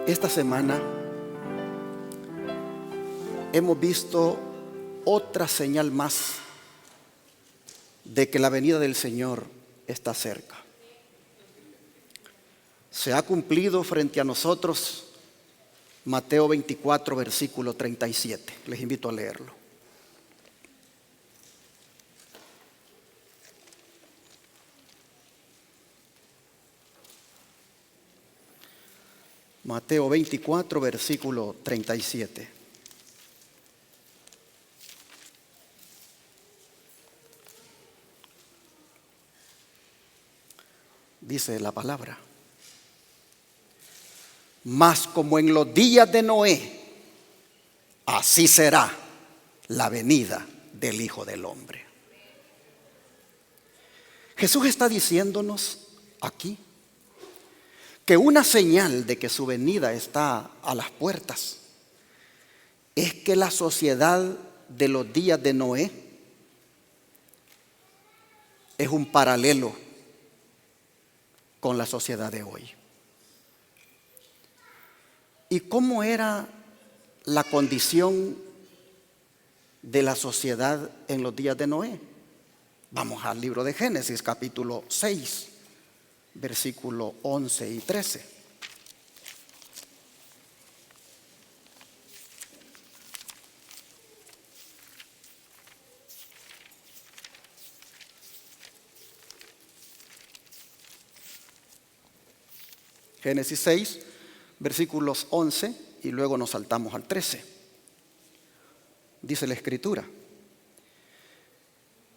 Esta semana hemos visto otra señal más de que la venida del Señor está cerca. Se ha cumplido frente a nosotros Mateo 24, versículo 37. Les invito a leerlo. Mateo 24, versículo 37. Dice la palabra: mas como en los días de Noé, así será la venida del Hijo del Hombre. Jesús está diciéndonos aquí que una señal de que su venida está a las puertas es que la sociedad de los días de Noé es un paralelo con la sociedad de hoy. ¿Y cómo era la condición de la sociedad en los días de Noé? Vamos al libro de Génesis, capítulo 6, versículo 11 y 13. Génesis 6, versículos 11 y luego nos saltamos al 13. Dice la Escritura: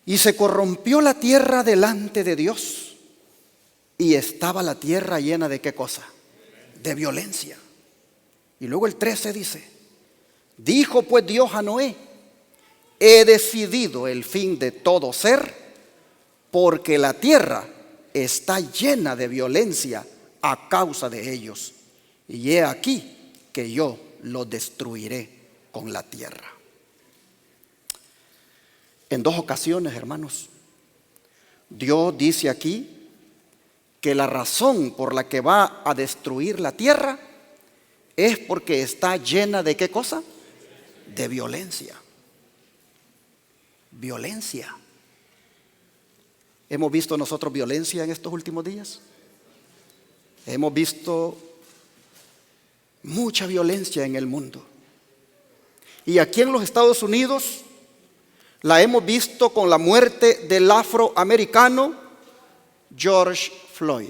y se corrompió la tierra delante de Dios, y estaba la tierra llena de ¿qué cosa? De violencia. Y luego el 13 dice: dijo pues Dios a Noé: he decidido el fin de todo ser, porque la tierra está llena de violencia a causa de ellos, y he aquí que yo los destruiré con la tierra. En dos ocasiones, hermanos, Dios dice aquí que la razón por la que va a destruir la tierra es porque está llena de ¿qué cosa? De violencia. Violencia. ¿Hemos visto nosotros violencia en estos últimos días? Hemos visto mucha violencia en el mundo. Y aquí en los Estados Unidos la hemos visto con la muerte del afroamericano George Floyd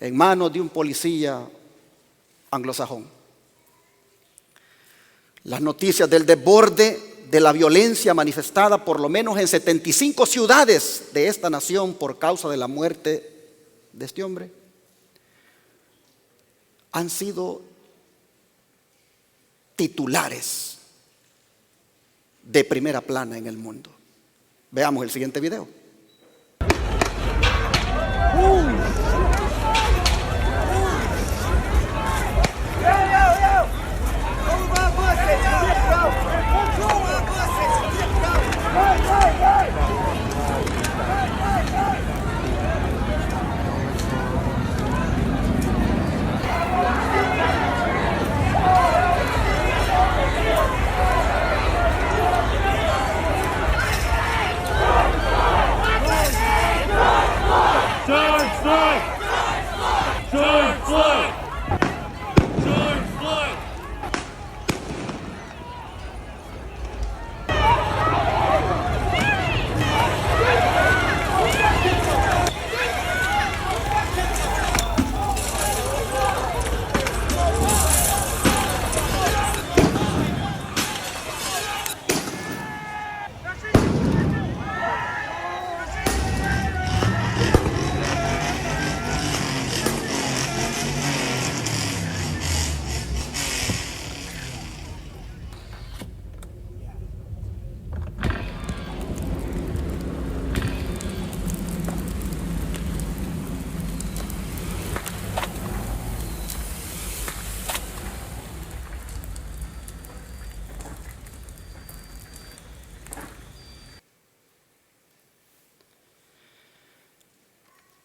en manos de un policía anglosajón. Las noticias del desborde de la violencia manifestada por lo menos en 75 ciudades de esta nación por causa de la muerte de este hombre han sido titulares de primera plana en el mundo. Veamos el siguiente video.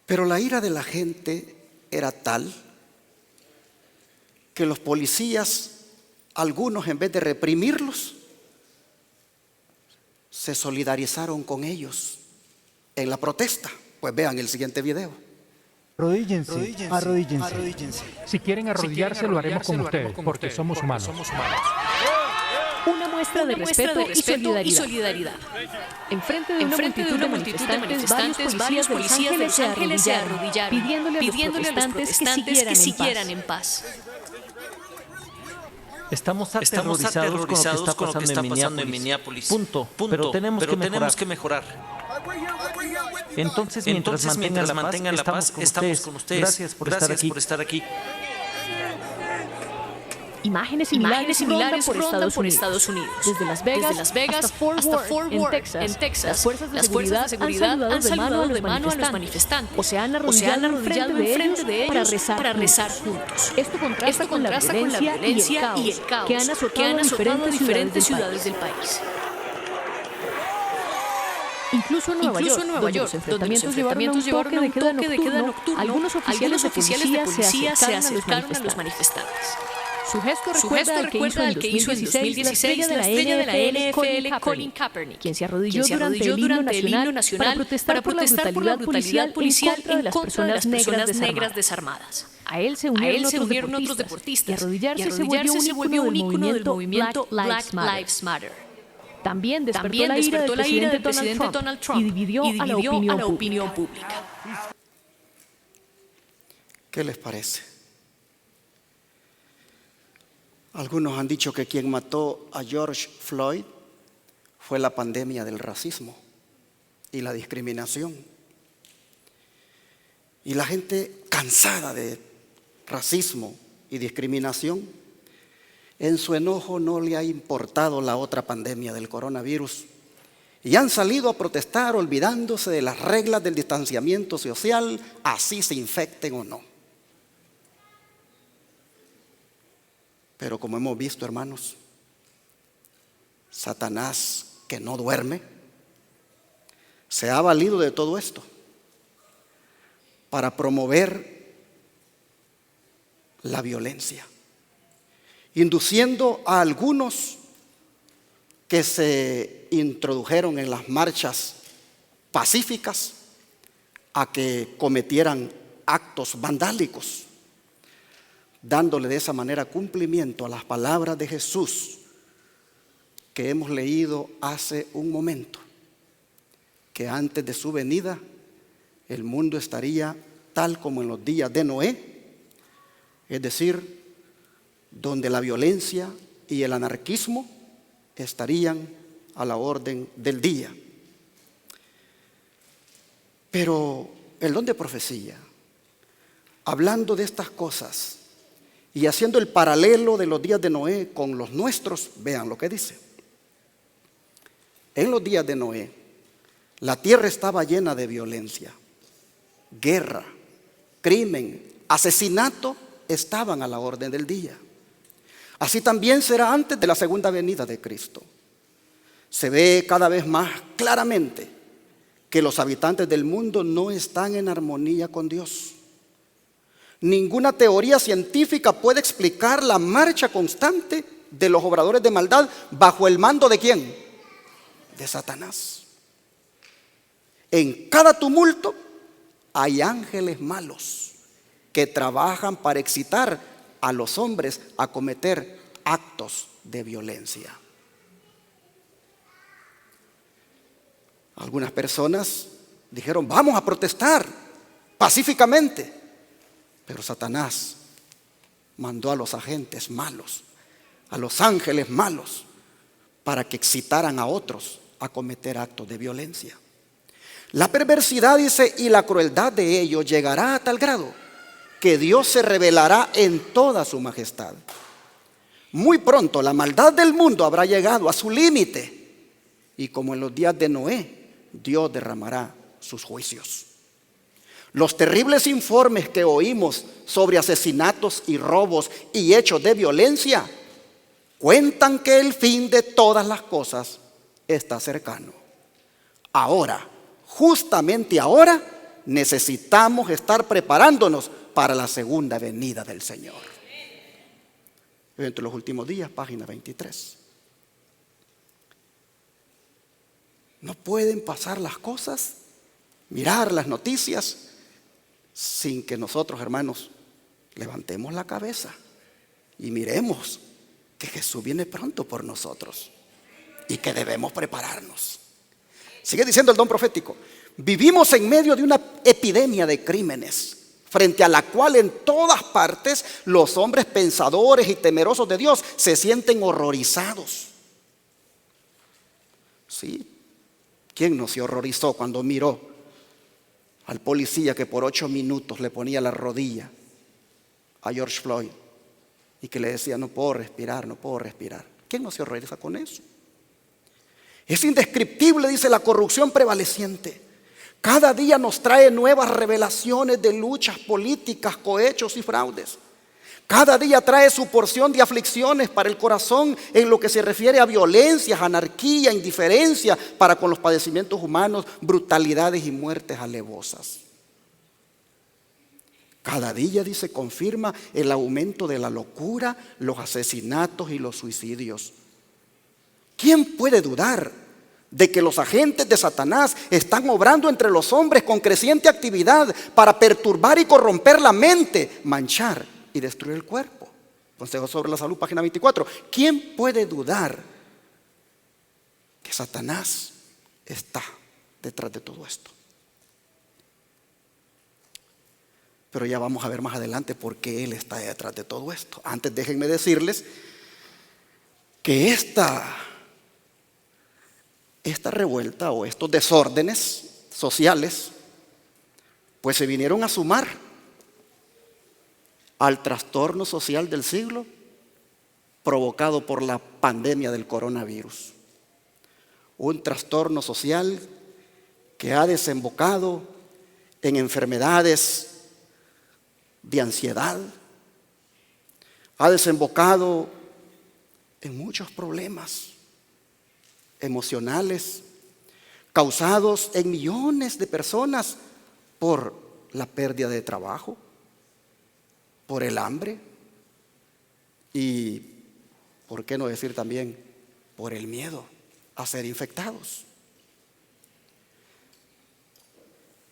Pero la ira de la gente era tal que los policías, algunos en vez de reprimirlos, se solidarizaron con ellos en la protesta. Pues vean el siguiente video. Arrodíllense, arrodíllense. Si quieren arrodillarse, lo haremos con ustedes, porque somos humanos. Una muestra de respeto y solidaridad. Enfrente de una multitud de manifestantes, varios policías de Los Ángeles se arrodillaron, pidiéndole a los protestantes que siguieran en paz. Estamos aterrorizados con lo que está pasando en Minneapolis. Punto. Pero tenemos que mejorar. Entonces, mientras mantengan la paz, estamos con ustedes. Gracias por estar aquí. Imágenes similares rondan por Estados Unidos. Desde Las Vegas hasta Fort Worth, en Texas, las fuerzas de seguridad han saludado de mano a los manifestantes o se han arrodillado enfrente de ellos para rezar juntos. Esto contrasta con la violencia y el caos que han azotado diferentes ciudades del país. Incluso en Nueva York, donde los enfrentamientos llevaron a un toque de queda nocturno, algunos oficiales de policía se acercaron a los manifestantes. Su gesto recuerda al que hizo en 2016 la estrella de la NFL, Colin Kaepernick, quien se arrodilló durante el himno nacional para protestar por la brutalidad policial en contra de las personas negras desarmadas. A él se unieron otros deportistas y arrodillarse se volvió un ícono del movimiento Black Lives Matter. También despertó la ira del presidente Donald Trump y dividió a la opinión pública. ¿Qué les parece? Algunos han dicho que quien mató a George Floyd fue la pandemia del racismo y la discriminación. Y la gente cansada de racismo y discriminación, en su enojo no le ha importado la otra pandemia del coronavirus y han salido a protestar olvidándose de las reglas del distanciamiento social, así se infecten o no. Pero como hemos visto, hermanos, Satanás, que no duerme, se ha valido de todo esto para promover la violencia, induciendo a algunos que se introdujeron en las marchas pacíficas a que cometieran actos vandálicos, dándole de esa manera cumplimiento a las palabras de Jesús que hemos leído hace un momento, que antes de su venida el mundo estaría tal como en los días de Noé, es decir, donde la violencia y el anarquismo estarían a la orden del día. Pero el don de profecía, hablando de estas cosas y haciendo el paralelo de los días de Noé con los nuestros, vean lo que dice. En los días de Noé, la tierra estaba llena de violencia, guerra, crimen, asesinato, estaban a la orden del día. Así también será antes de la segunda venida de Cristo. Se ve cada vez más claramente que los habitantes del mundo no están en armonía con Dios. Ninguna teoría científica puede explicar la marcha constante de los obradores de maldad bajo el mando ¿de quién? De Satanás. En cada tumulto hay ángeles malos que trabajan para excitar a los hombres a cometer actos de violencia. Algunas personas dijeron, vamos a protestar pacíficamente. Pero Satanás mandó a los agentes malos, a los ángeles malos, para que excitaran a otros a cometer actos de violencia. La perversidad, dice, y la crueldad de ellos llegará a tal grado que Dios se revelará en toda su majestad. Muy pronto la maldad del mundo habrá llegado a su límite y como en los días de Noé, Dios derramará sus juicios. Los terribles informes que oímos sobre asesinatos y robos y hechos de violencia cuentan que el fin de todas las cosas está cercano. Ahora, justamente ahora, necesitamos estar preparándonos para la segunda venida del Señor. Entre los últimos días, página 23. No pueden pasar las cosas, mirar las noticias, sin que nosotros, hermanos, levantemos la cabeza y miremos que Jesús viene pronto por nosotros y que debemos prepararnos. Sigue diciendo el don profético: vivimos en medio de una epidemia de crímenes, frente a la cual en todas partes los hombres pensadores y temerosos de Dios se sienten horrorizados. Sí, ¿quién no se horrorizó cuando miró al policía que por 8 minutos le ponía la rodilla a George Floyd y que le decía: no puedo respirar, no puedo respirar? ¿Quién no se horroriza con eso? Es indescriptible, dice, la corrupción prevaleciente. Cada día nos trae nuevas revelaciones de luchas políticas, cohechos y fraudes. Cada día trae su porción de aflicciones para el corazón en lo que se refiere a violencias, anarquía, indiferencia para con los padecimientos humanos, brutalidades y muertes alevosas. Cada día, dice, confirma el aumento de la locura, los asesinatos y los suicidios. ¿Quién puede dudar de que los agentes de Satanás están obrando entre los hombres con creciente actividad para perturbar y corromper la mente, manchar y destruir el cuerpo? Consejo sobre la Salud, página 24. ¿Quién puede dudar que Satanás está detrás de todo esto? Pero ya vamos a ver más adelante por qué Él está detrás de todo esto. Antes déjenme decirles que esta revuelta o estos desórdenes sociales pues se vinieron a sumar al trastorno social del siglo provocado por la pandemia del coronavirus. Un trastorno social que ha desembocado en enfermedades de ansiedad, ha desembocado en muchos problemas emocionales causados en millones de personas por la pérdida de trabajo, por el hambre y, ¿por qué no decir también, por el miedo a ser infectados?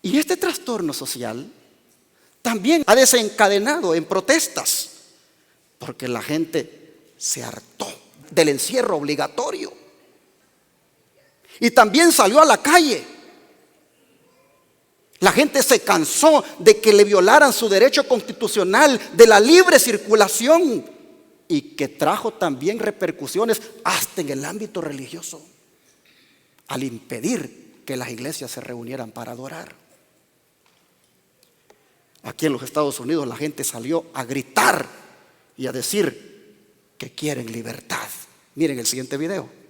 Y este trastorno social también ha desencadenado en protestas, porque la gente se hartó del encierro obligatorio y también salió a la calle. La gente se cansó de que le violaran su derecho constitucional de la libre circulación y que trajo también repercusiones hasta en el ámbito religioso al impedir que las iglesias se reunieran para adorar. Aquí en los Estados Unidos la gente salió a gritar y a decir que quieren libertad. Miren el siguiente video.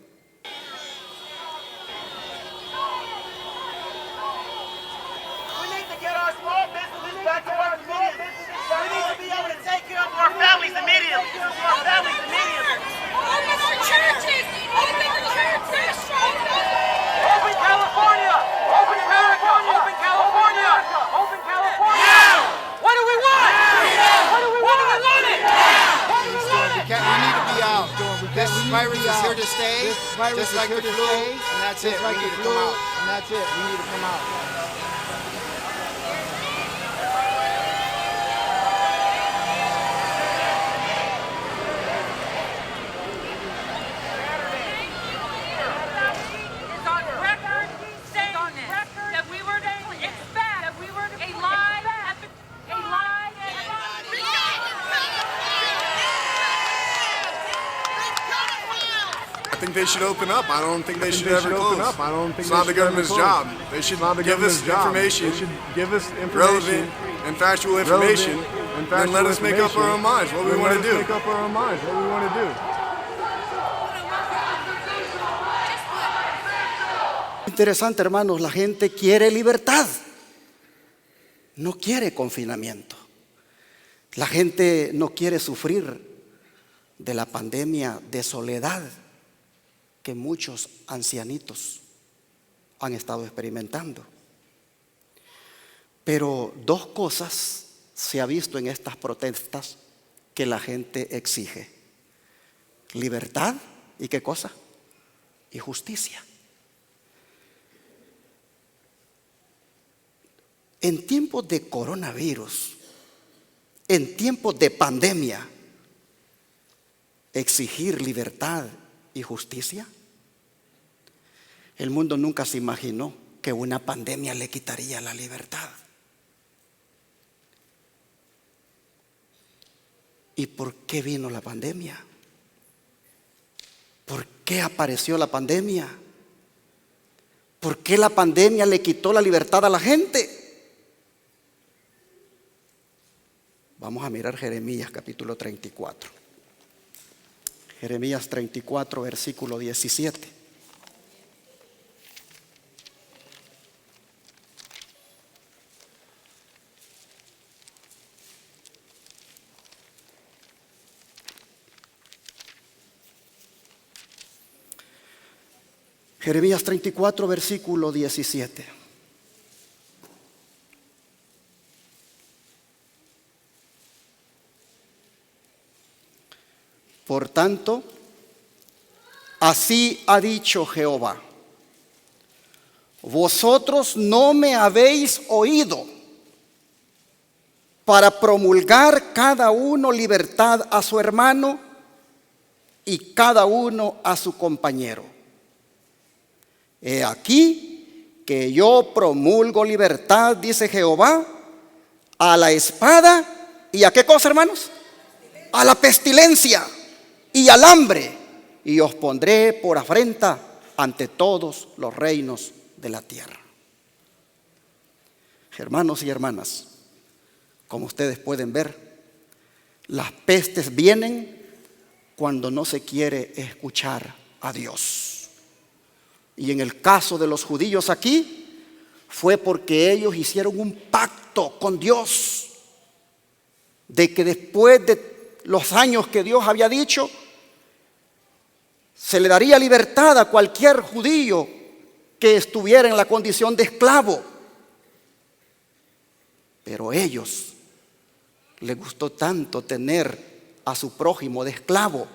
This virus is here to stay, just like the flu, and that's it. We need to come out. And that's it. We need to come out. It's on record saying that we were a lie. I think they should open up. I don't think they should ever close. It's not the government's job. They should give us information, relevant and factual information, and then let us make up our own minds what we want to do. Interesante, hermanos, la gente quiere libertad, no quiere confinamiento. La gente no quiere sufrir de la pandemia de soledad que muchos ancianitos han estado experimentando. Pero dos cosas se ha visto en estas protestas que la gente exige. libertad y ¿qué cosa? Y justicia. En tiempos de coronavirus, en tiempos de pandemia, exigir libertad y justicia. El mundo nunca se imaginó que una pandemia le quitaría la libertad. ¿Y por qué vino la pandemia? ¿Por qué apareció la pandemia? ¿Por qué la pandemia le quitó la libertad a la gente? Vamos a mirar Jeremías capítulo 34. Jeremías 34, versículo 17. Jeremías 34, versículo 17. Por tanto, así ha dicho Jehová: vosotros no me habéis oído para promulgar cada uno libertad a su hermano y cada uno a su compañero. He aquí que yo promulgo libertad, dice Jehová, a la espada y ¿a qué cosa, hermanos? A la pestilencia y al hambre, y os pondré por afrenta ante todos los reinos de la tierra. Hermanos y hermanas, como ustedes pueden ver, las pestes vienen cuando no se quiere escuchar a Dios. Y en el caso de los judíos aquí, fue porque ellos hicieron un pacto con Dios, de que después de los años que Dios había dicho, se le daría libertad a cualquier judío que estuviera en la condición de esclavo. Pero a ellos les gustó tanto tener a su prójimo de esclavo,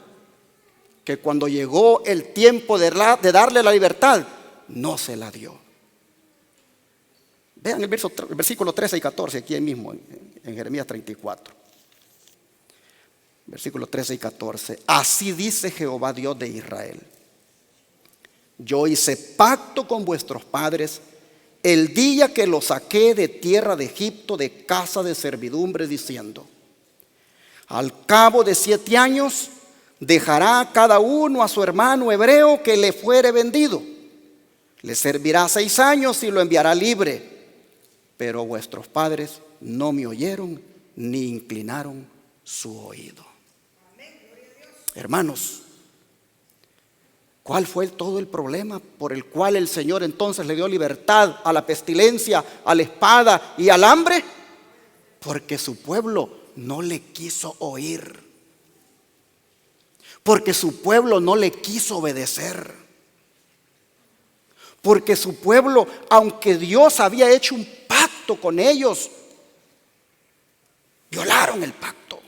que cuando llegó el tiempo de darle la libertad, no se la dio. Vean el versículo 13 y 14 aquí mismo en Jeremías 34. Versículo 13 y 14. Así dice Jehová Dios de Israel: yo hice pacto con vuestros padres el día que los saqué de tierra de Egipto, de casa de servidumbre, diciendo: al cabo de 7 años dejará cada uno a su hermano hebreo que le fuere vendido. Le servirá 6 años y lo enviará libre. Pero vuestros padres no me oyeron ni inclinaron su oído. Hermanos, ¿cuál fue todo el problema por el cual el Señor entonces le dio libertad a la pestilencia, a la espada y al hambre? Porque su pueblo no le quiso oír. Porque su pueblo no le quiso obedecer. Porque su pueblo, aunque Dios había hecho un pacto con ellos, violaron el pacto.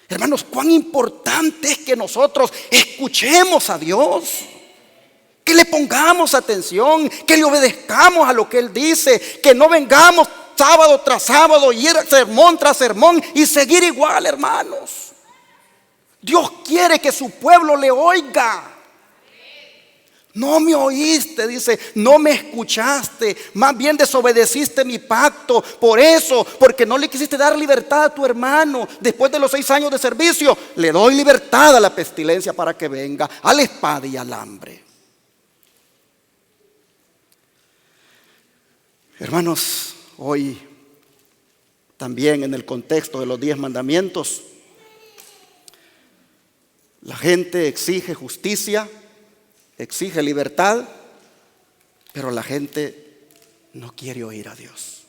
Hermanos, cuán importante es que nosotros escuchemos a Dios, que le pongamos atención, que le obedezcamos a lo que Él dice, que no vengamos sábado tras sábado y ir sermón tras sermón y seguir igual, hermanos. Dios quiere que su pueblo le oiga. No me oíste, dice, no me escuchaste, más bien desobedeciste mi pacto. Por eso, porque no le quisiste dar libertad a tu hermano, después de los 6 años de servicio, le doy libertad a la pestilencia para que venga, a la espada y al hambre. Hermanos, hoy también en el contexto de los 10 mandamientos, la gente exige justicia, exige libertad, pero la gente no quiere oír a Dios.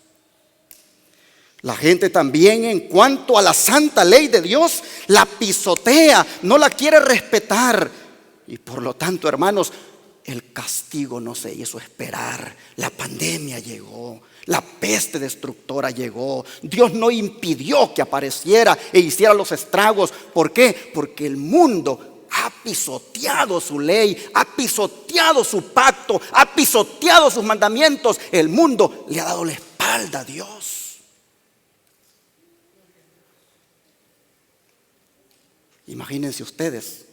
La gente también, en cuanto a la santa ley de Dios, la pisotea, no la quiere respetar. Y por lo tanto, hermanos, el castigo no se hizo esperar. La pandemia llegó, la peste destructora llegó. Dios no impidió que apareciera e hiciera los estragos. ¿Por qué? Porque el mundo ha pisoteado su ley, ha pisoteado su pacto, ha pisoteado sus mandamientos. El mundo le ha dado la espalda a Dios. Imagínense ustedes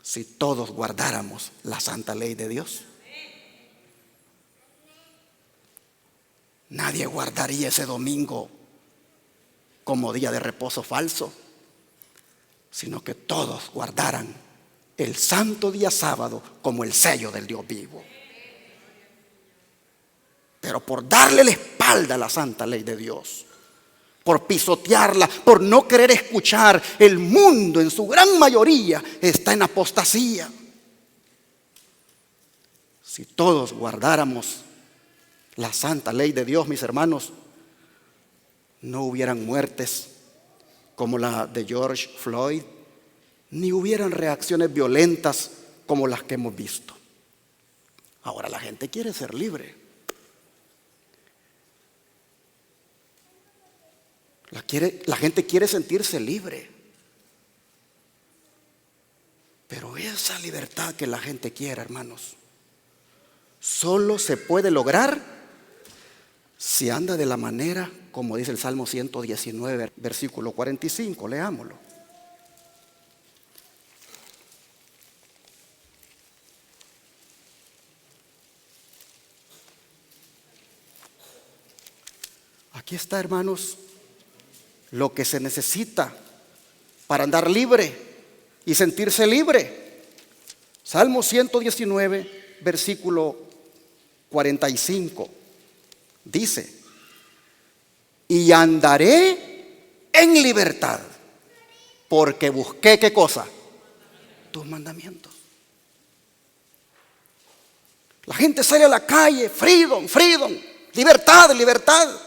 si todos guardáramos la santa ley de Dios. Nadie guardaría ese domingo como día de reposo falso, sino que todos guardaran el santo día sábado como el sello del Dios vivo. Pero por darle la espalda a la santa ley de Dios, por pisotearla, por no querer escuchar, el mundo en su gran mayoría está en apostasía. Si todos guardáramos la santa ley de Dios, mis hermanos, no hubieran muertes como la de George Floyd, ni hubieran reacciones violentas como las que hemos visto. Ahora la gente quiere ser libre. La gente quiere sentirse libre. Pero esa libertad que la gente quiere, hermanos, solo se puede lograr si anda de la manera como dice el Salmo 119, versículo 45. Leámoslo. Aquí está, hermanos, lo que se necesita para andar libre y sentirse libre. Salmo 119, versículo 45. Dice: y andaré en libertad, porque busqué, ¿qué cosa? Tus mandamientos. La gente sale a la calle, freedom, freedom, libertad, libertad.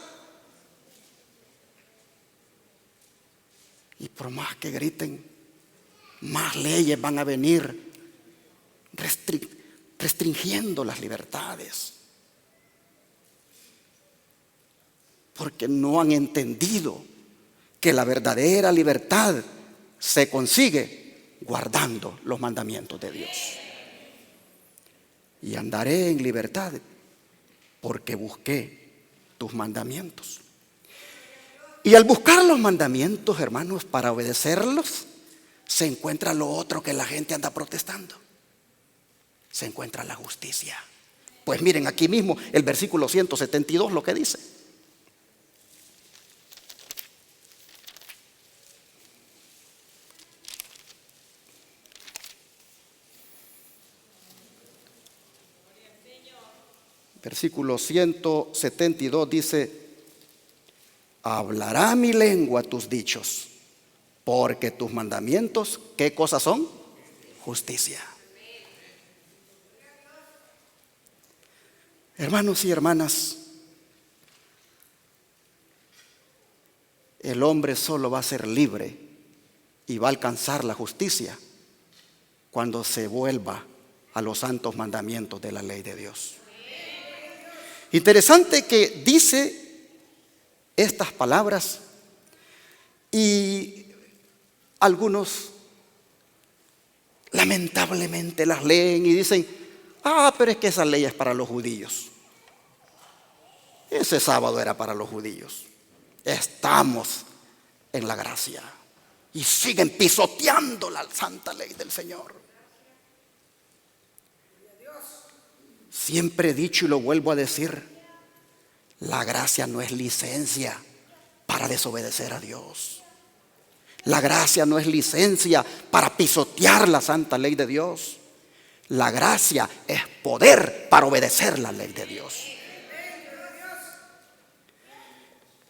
Y por más que griten, más leyes van a venir restringiendo las libertades. Porque no han entendido que la verdadera libertad se consigue guardando los mandamientos de Dios. Y andaré en libertad porque busqué tus mandamientos. Y al buscar los mandamientos, hermanos, para obedecerlos, se encuentra lo otro que la gente anda protestando. Se encuentra la justicia. Pues miren aquí mismo el versículo 172 lo que dice. Versículo 172 dice: hablará mi lengua tus dichos, porque tus mandamientos, ¿qué cosas son? Justicia. Hermanos y hermanas, el hombre solo va a ser libre y va a alcanzar la justicia cuando se vuelva a los santos mandamientos de la ley de Dios. Interesante que dice estas palabras y algunos lamentablemente las leen y dicen: pero es que esa ley es para los judíos. Ese sábado era para los judíos. Estamos en la gracia y siguen pisoteando la santa ley del Señor. Siempre he dicho y lo vuelvo a decir: la gracia no es licencia para desobedecer a Dios. La gracia no es licencia para pisotear la santa ley de Dios. La gracia es poder para obedecer la ley de Dios.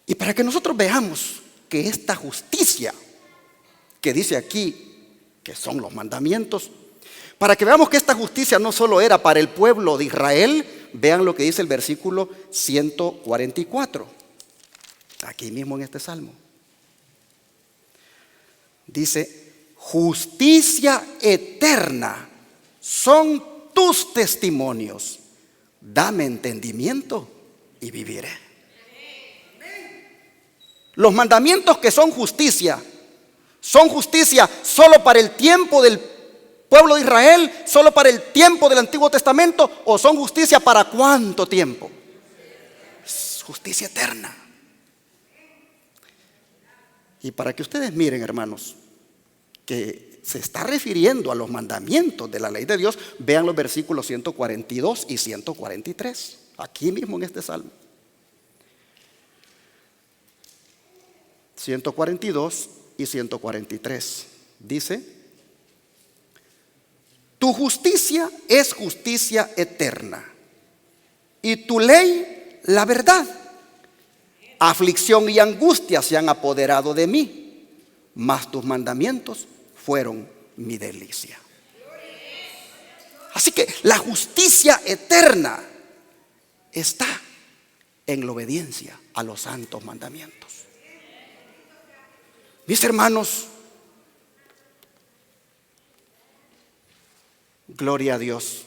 Y para que nosotros veamos que esta justicia que dice aquí, que son los mandamientos, para que veamos que esta justicia no solo era para el pueblo de Israel, vean lo que dice el versículo 144, aquí mismo en este salmo. Dice: justicia eterna son tus testimonios. Dame entendimiento y viviré. Los mandamientos que son justicia solo para el tiempo del pueblo de Israel, solo para el tiempo del Antiguo Testamento, o son justicia para cuánto tiempo. Es justicia eterna. Y para que ustedes miren, hermanos, que se está refiriendo a los mandamientos de la ley de Dios, vean los versículos 142 y 143, aquí mismo en este salmo. 142 y 143 dice: tu justicia es justicia eterna y tu ley la verdad. Aflicción y angustia se han apoderado de mí, mas tus mandamientos fueron mi delicia. Así que la justicia eterna está en la obediencia a los santos mandamientos. Mis hermanos, gloria a Dios,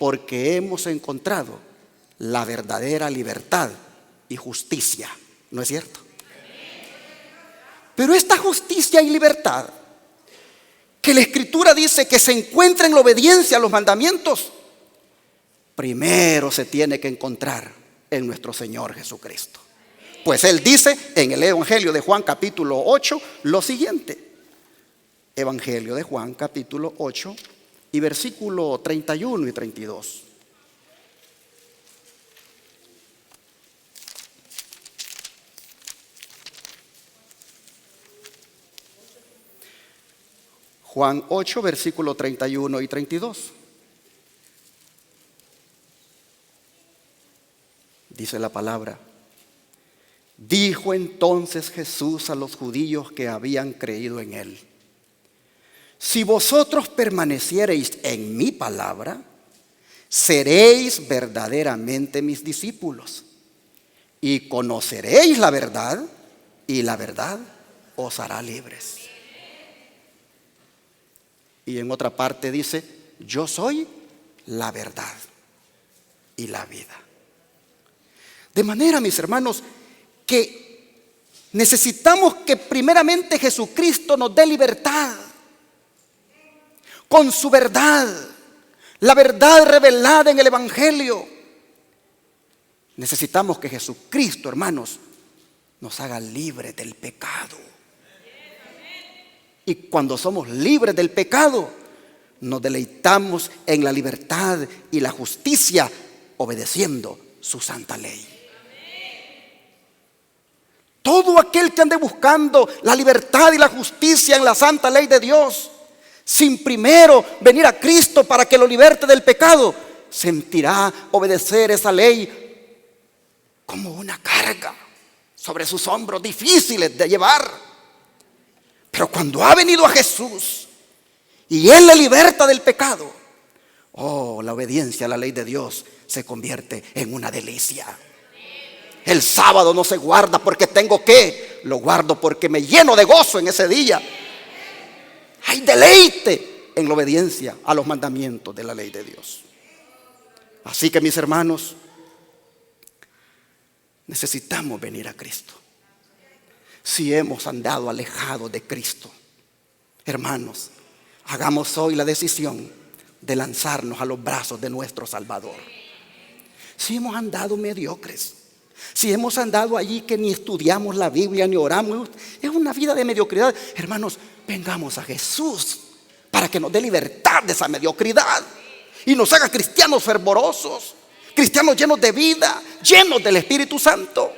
porque hemos encontrado la verdadera libertad y justicia, ¿no es cierto? Pero esta justicia y libertad que la Escritura dice que se encuentra en la obediencia a los mandamientos, primero se tiene que encontrar en nuestro Señor Jesucristo. Pues Él dice en el Evangelio de Juan capítulo 8 lo siguiente. Evangelio de Juan capítulo 8 y versículo 31 y 32. Juan 8, versículo 31 y 32. Dice la palabra: dijo entonces Jesús a los judíos que habían creído en Él: si vosotros permaneciereis en mi palabra, seréis verdaderamente mis discípulos, y conoceréis la verdad, y la verdad os hará libres. Y en otra parte dice: yo soy la verdad y la vida. De manera, mis hermanos, que necesitamos que primeramente Jesucristo nos dé libertad con su verdad, la verdad revelada en el Evangelio. Necesitamos que Jesucristo, hermanos, nos haga libres del pecado. Y cuando somos libres del pecado, nos deleitamos en la libertad y la justicia, obedeciendo su santa ley. Todo aquel que ande buscando la libertad y la justicia en la santa ley de Dios, sin primero venir a Cristo para que lo liberte del pecado, sentirá obedecer esa ley como una carga sobre sus hombros, difíciles de llevar. Pero cuando ha venido a Jesús y Él le liberta del pecado, la obediencia a la ley de Dios se convierte en una delicia. El sábado no se guarda porque tengo que, lo guardo porque me lleno de gozo en ese día. Hay deleite en la obediencia a los mandamientos de la ley de Dios. Así que, mis hermanos, necesitamos venir a Cristo. Si hemos andado alejados de Cristo, hermanos, hagamos hoy la decisión de lanzarnos a los brazos de nuestro Salvador. Si hemos andado mediocres, si hemos andado allí que ni estudiamos la Biblia ni oramos, es una vida de mediocridad, hermanos, vengamos a Jesús para que nos dé libertad de esa mediocridad y nos haga cristianos fervorosos, cristianos llenos de vida, llenos del Espíritu Santo.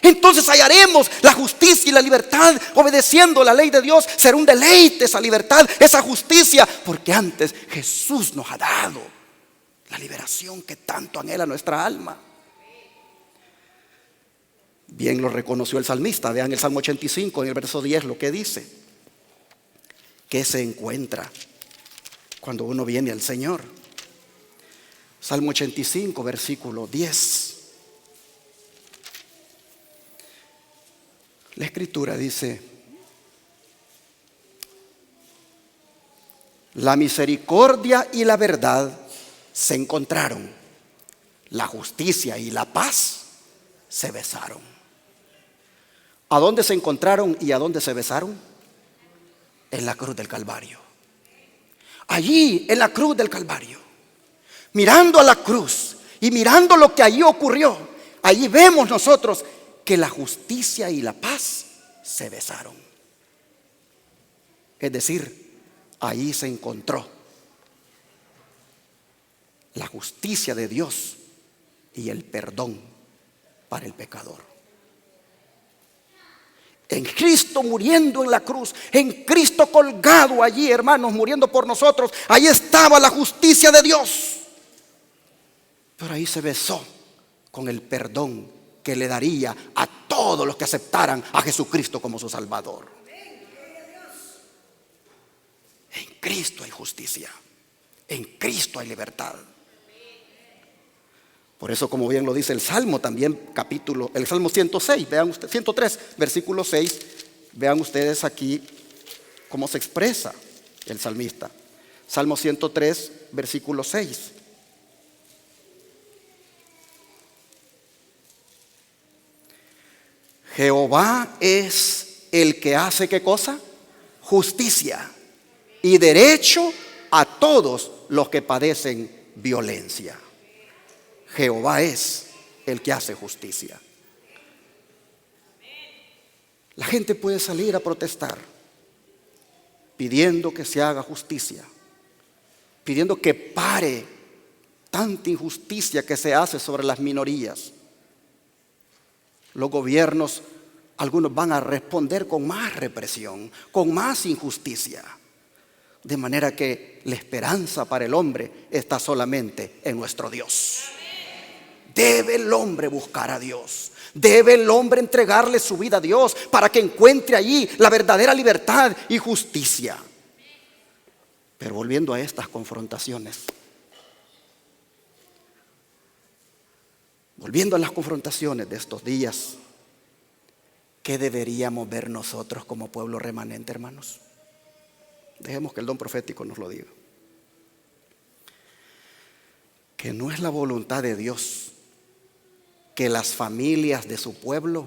Entonces hallaremos la justicia y la libertad obedeciendo la ley de Dios. Será un deleite esa libertad, esa justicia, porque antes Jesús nos ha dado la liberación que tanto anhela nuestra alma. Bien lo reconoció el salmista. Vean el Salmo 85 en el verso 10 lo que dice: ¿qué se encuentra cuando uno viene al Señor? Salmo 85 versículo 10. La Escritura dice: La misericordia y la verdad se encontraron. La justicia y la paz se besaron. ¿A dónde se encontraron y a dónde se besaron? En la cruz del Calvario. Allí, en la cruz del Calvario, mirando a la cruz y mirando lo que allí ocurrió, allí vemos nosotros que la justicia y la paz se besaron. Es decir, allí se encontró la justicia de Dios y el perdón para el pecador. En Cristo muriendo en la cruz, en Cristo colgado allí, hermanos, muriendo por nosotros, ahí estaba la justicia de Dios. Pero ahí se besó con el perdón que le daría a todos los que aceptaran a Jesucristo como su Salvador. En Cristo hay justicia, en Cristo hay libertad. Por eso, como bien lo dice el Salmo también, el Salmo 106, vean ustedes, 103, versículo 6, vean ustedes aquí cómo se expresa el salmista. Salmo 103, versículo 6. Jehová es el que hace, ¿qué cosa? Justicia y derecho a todos los que padecen violencia. Jehová es el que hace justicia. La gente puede salir a protestar pidiendo que se haga justicia, pidiendo que pare tanta injusticia que se hace sobre las minorías. Los gobiernos, algunos van a responder con más represión, con más injusticia. De manera que la esperanza para el hombre está solamente en nuestro Dios. Debe el hombre buscar a Dios. Debe el hombre entregarle su vida a Dios para que encuentre allí la verdadera libertad y justicia. Pero volviendo a estas confrontaciones, volviendo a las confrontaciones de estos días, ¿qué deberíamos ver nosotros como pueblo remanente, hermanos? Dejemos que el don profético nos lo diga. Que no es la voluntad de Dios que las familias de su pueblo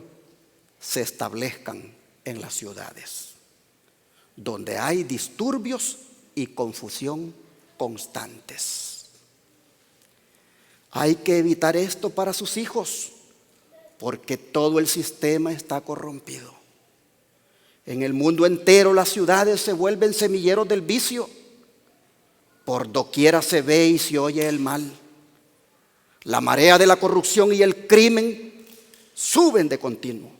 se establezcan en las ciudades, donde hay disturbios y confusión constantes. Hay que evitar esto para sus hijos, porque todo el sistema está corrompido. En el mundo entero las ciudades se vuelven semilleros del vicio. Por doquiera se ve y se oye el mal. La marea de la corrupción y el crimen suben de continuo.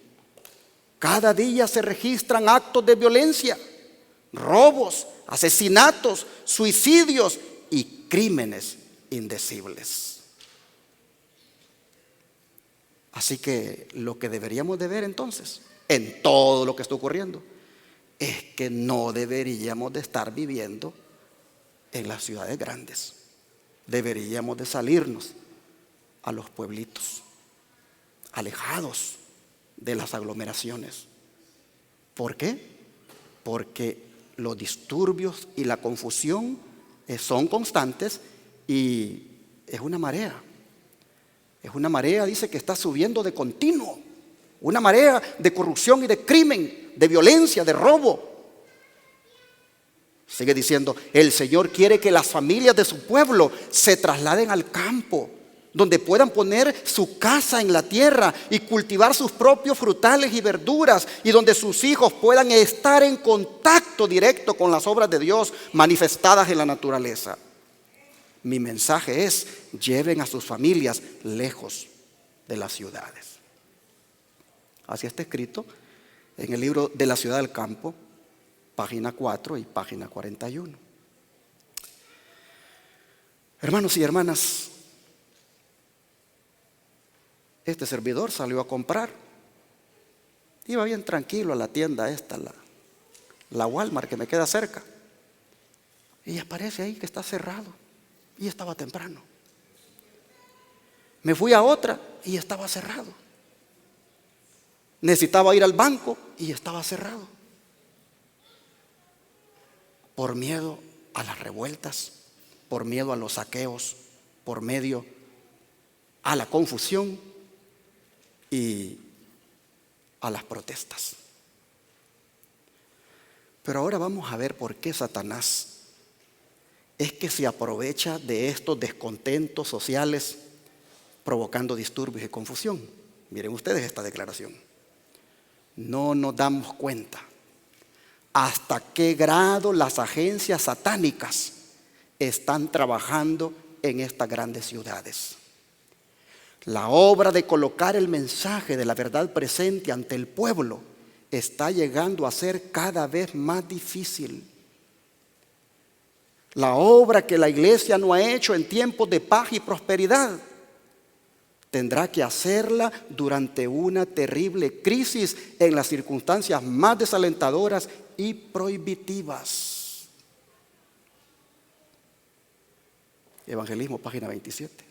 Cada día se registran actos de violencia, robos, asesinatos, suicidios y crímenes indecibles. Así que lo que deberíamos de ver entonces, en todo lo que está ocurriendo, es que no deberíamos de estar viviendo en las ciudades grandes. Deberíamos de salirnos a los pueblitos, alejados de las aglomeraciones. ¿Por qué? Porque los disturbios y la confusión son constantes y es una marea. Es una marea, dice, que está subiendo de continuo. Una marea de corrupción y de crimen, de violencia, de robo. Sigue diciendo, el Señor quiere que las familias de su pueblo se trasladen al campo, donde puedan poner su casa en la tierra y cultivar sus propios frutales y verduras, y donde sus hijos puedan estar en contacto directo con las obras de Dios manifestadas en la naturaleza. Mi mensaje es, lleven a sus familias lejos de las ciudades. Así está escrito en el libro de la ciudad del campo, página 4 y página 41. Hermanos y hermanas, este servidor salió a comprar. Iba bien tranquilo a la tienda esta, la Walmart, que me queda cerca. Y aparece ahí que está cerrado. Y estaba temprano. Me fui a otra y estaba cerrado. Necesitaba ir al banco y estaba cerrado. Por miedo a las revueltas, por miedo a los saqueos, por medio a la confusión y a las protestas. Pero ahora vamos a ver por qué Satanás es que se aprovecha de estos descontentos sociales provocando disturbios y confusión. Miren ustedes esta declaración. No nos damos cuenta hasta qué grado las agencias satánicas están trabajando en estas grandes ciudades. La obra de colocar el mensaje de la verdad presente ante el pueblo está llegando a ser cada vez más difícil. La obra que la iglesia no ha hecho en tiempos de paz y prosperidad, tendrá que hacerla durante una terrible crisis en las circunstancias más desalentadoras y prohibitivas. Evangelismo, página 27.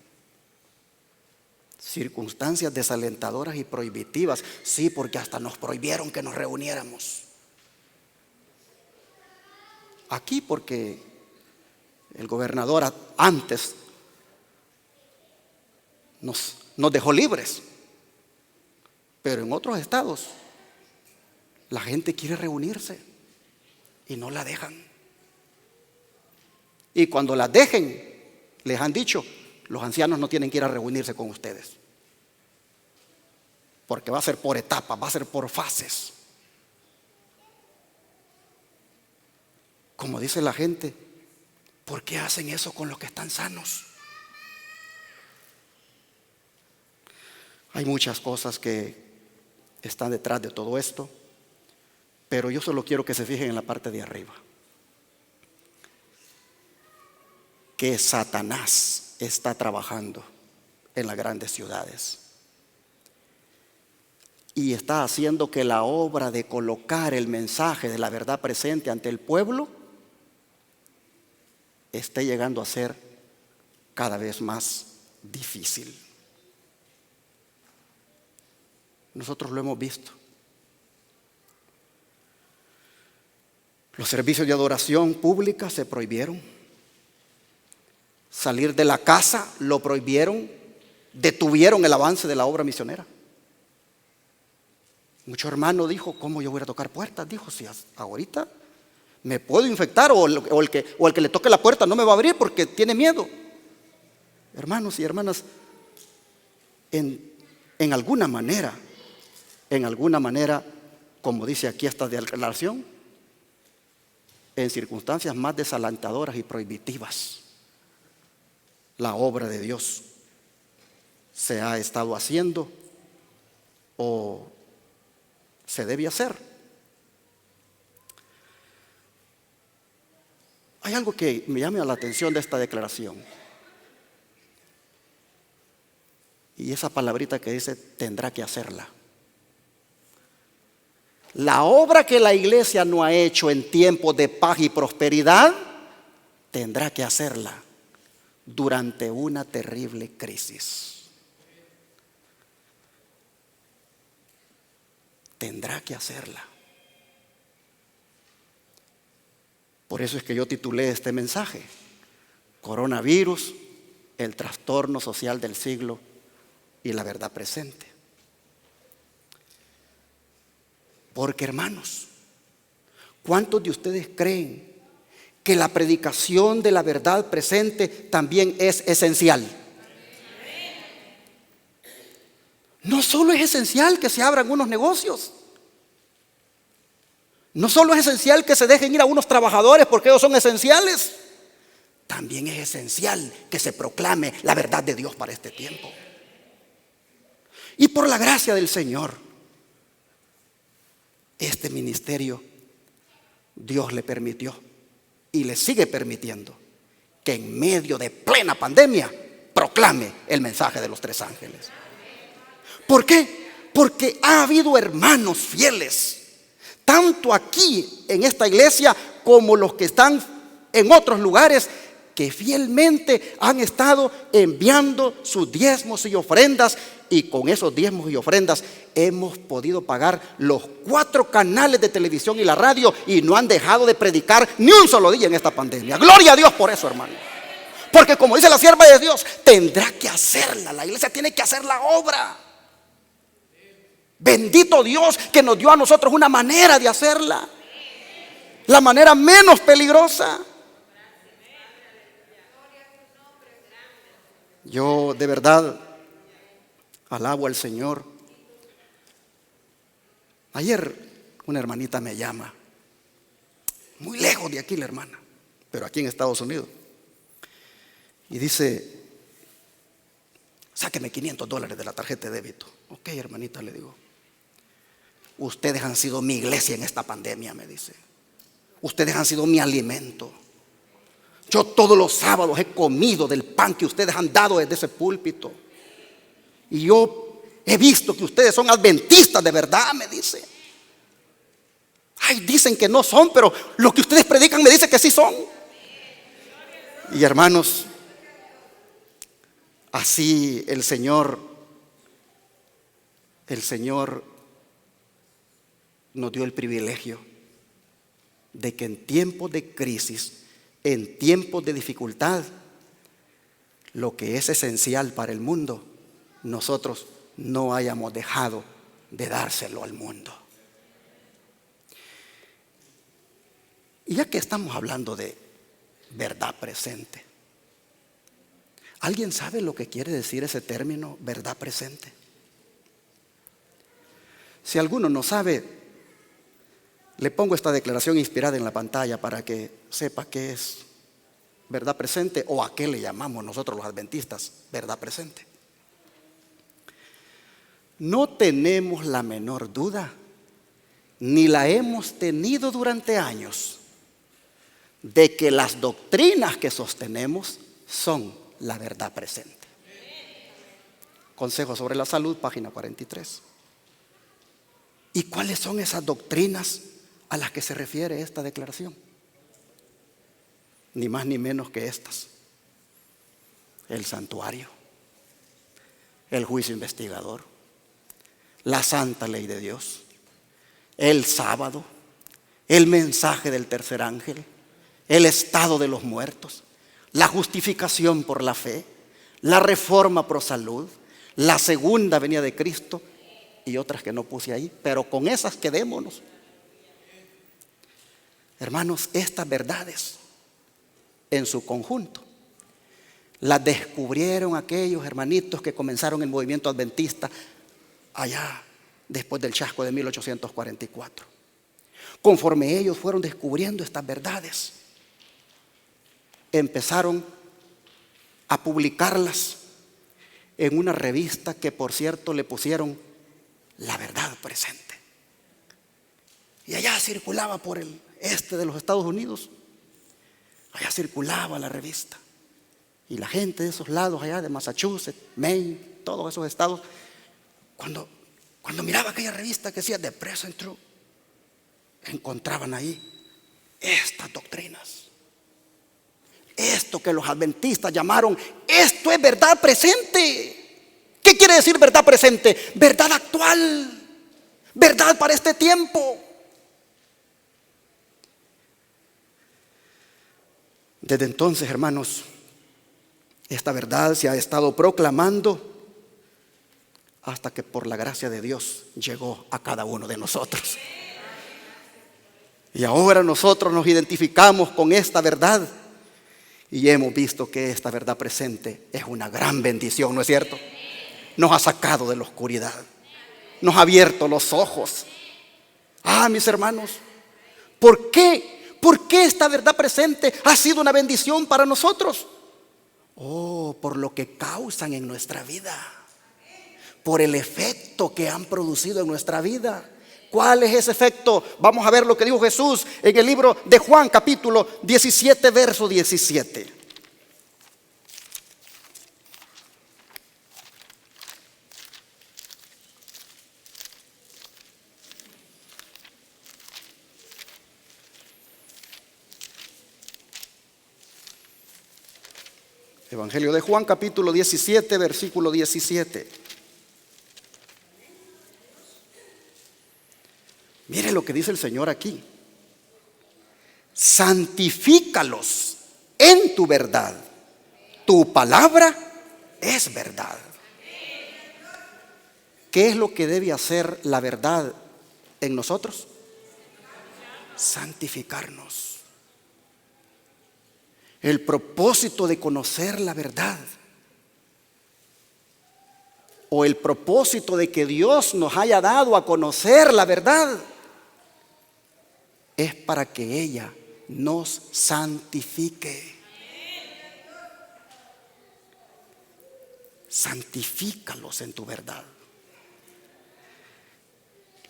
Circunstancias desalentadoras y prohibitivas. Sí, porque hasta nos prohibieron que nos reuniéramos. Aquí porque el gobernador antes nos dejó libres, pero en otros estados la gente quiere reunirse y no la dejan. Y cuando la dejen, les han dicho: los ancianos no tienen que ir a reunirse con ustedes, porque va a ser por etapas, va a ser por fases. Como dice la gente, ¿por qué hacen eso con los que están sanos? Hay muchas cosas que están detrás de todo esto, pero yo solo quiero que se fijen en la parte de arriba. Que Satanás está trabajando en las grandes ciudades y está haciendo que la obra de colocar el mensaje de la verdad presente ante el pueblo esté llegando a ser cada vez más difícil. Nosotros lo hemos visto. Los servicios de adoración pública se prohibieron. Salir de la casa lo prohibieron. Detuvieron el avance de la obra misionera. Mucho hermano dijo: ¿cómo yo voy a tocar puertas? Dijo: si ahorita me puedo infectar, o el que le toque la puerta no me va a abrir porque tiene miedo. Hermanos y hermanas, en alguna manera, como dice aquí esta declaración, en circunstancias más desalentadoras y prohibitivas, la obra de Dios se ha estado haciendo o se debe hacer. Hay algo que me llama la atención de esta declaración, y esa palabrita que dice: tendrá que hacerla. La obra que la iglesia no ha hecho en tiempos de paz y prosperidad, tendrá que hacerla durante una terrible crisis. Tendrá que hacerla. Por eso es que yo titulé este mensaje: Coronavirus, el trastorno social del siglo y la verdad presente. Porque, hermanos, ¿cuántos de ustedes creen que la predicación de la verdad presente también es esencial? No solo es esencial que se abran unos negocios, no solo es esencial que se dejen ir a unos trabajadores porque ellos son esenciales, también es esencial que se proclame la verdad de Dios para este tiempo. Y por la gracia del Señor, este ministerio, Dios le permitió y le sigue permitiendo que en medio de plena pandemia proclame el mensaje de los tres ángeles. ¿Por qué? Porque ha habido hermanos fieles, tanto aquí en esta iglesia como los que están en otros lugares, que fielmente han estado enviando sus diezmos y ofrendas, y con esos diezmos y ofrendas hemos podido pagar los 4 canales de televisión y la radio, y no han dejado de predicar ni un solo día en esta pandemia. Gloria a Dios por eso, hermano. Porque como dice la sierva de Dios, tendrá que hacerla, la iglesia tiene que hacer la obra. Bendito Dios que nos dio a nosotros una manera de hacerla, la manera menos peligrosa. Yo de verdad alabo al Señor. Ayer una hermanita me llama, muy lejos de aquí la hermana, pero aquí en Estados Unidos, y dice: sáqueme $500 de la tarjeta de débito. Ok, hermanita, le digo, ustedes han sido mi iglesia en esta pandemia, me dice. Ustedes han sido mi alimento. Yo todos los sábados he comido del pan que ustedes han dado desde ese púlpito. Y yo he visto que ustedes son adventistas de verdad, me dice. Ay, dicen que no son, pero lo que ustedes predican me dice que sí son. Y hermanos, así el Señor nos dio el privilegio de que en tiempos de crisis, en tiempos de dificultad, lo que es esencial para el mundo, nosotros no hayamos dejado de dárselo al mundo. Y ya que estamos hablando de verdad presente, ¿alguien sabe lo que quiere decir ese término, verdad presente? Si alguno no sabe, le pongo esta declaración inspirada en la pantalla para que sepa qué es verdad presente, o a qué le llamamos nosotros los adventistas verdad presente. No tenemos la menor duda, ni la hemos tenido durante años, de que las doctrinas que sostenemos son la verdad presente. Consejo sobre la Salud, página 43. ¿Y cuáles son esas doctrinas a las que se refiere esta declaración? Ni más ni menos que estas: el santuario, el juicio investigador, la santa ley de Dios, el sábado, el mensaje del tercer ángel, el estado de los muertos, la justificación por la fe, la reforma pro salud, la segunda venida de Cristo y otras que no puse ahí, pero con esas quedémonos. Hermanos, estas verdades en su conjunto las descubrieron aquellos hermanitos que comenzaron el movimiento adventista allá después del chasco de 1844. Conforme ellos fueron descubriendo estas verdades, empezaron a publicarlas en una revista que, por cierto, le pusieron La Verdad Presente. Y allá circulaba por el este de los Estados Unidos. Allá circulaba la revista. Y la gente de esos lados allá de Massachusetts, Maine, todos esos estados, cuando miraba aquella revista que decía The Present Truth, encontraban ahí estas doctrinas. Esto que los adventistas llamaron, esto es verdad presente. ¿Qué quiere decir verdad presente? Verdad actual, verdad para este tiempo. Desde entonces, hermanos, esta verdad se ha estado proclamando hasta que por la gracia de Dios llegó a cada uno de nosotros. Y ahora nosotros nos identificamos con esta verdad y hemos visto que esta verdad presente es una gran bendición, ¿no es cierto? Nos ha sacado de la oscuridad, nos ha abierto los ojos. Mis hermanos, ¿por qué? ¿Por qué esta verdad presente ha sido una bendición para nosotros? Por lo que causan en nuestra vida, por el efecto que han producido en nuestra vida. ¿Cuál es ese efecto? Vamos a ver lo que dijo Jesús en el libro de Juan, capítulo 17, verso 17. Evangelio de Juan, capítulo 17, versículo 17. Mire lo que dice el Señor aquí. Santifícalos en tu verdad. Tu palabra es verdad. ¿Qué es lo que debe hacer la verdad en nosotros? Santificarnos. El propósito de conocer la verdad, o el propósito de que Dios nos haya dado a conocer la verdad, es para que ella nos santifique. Santifícalos en tu verdad.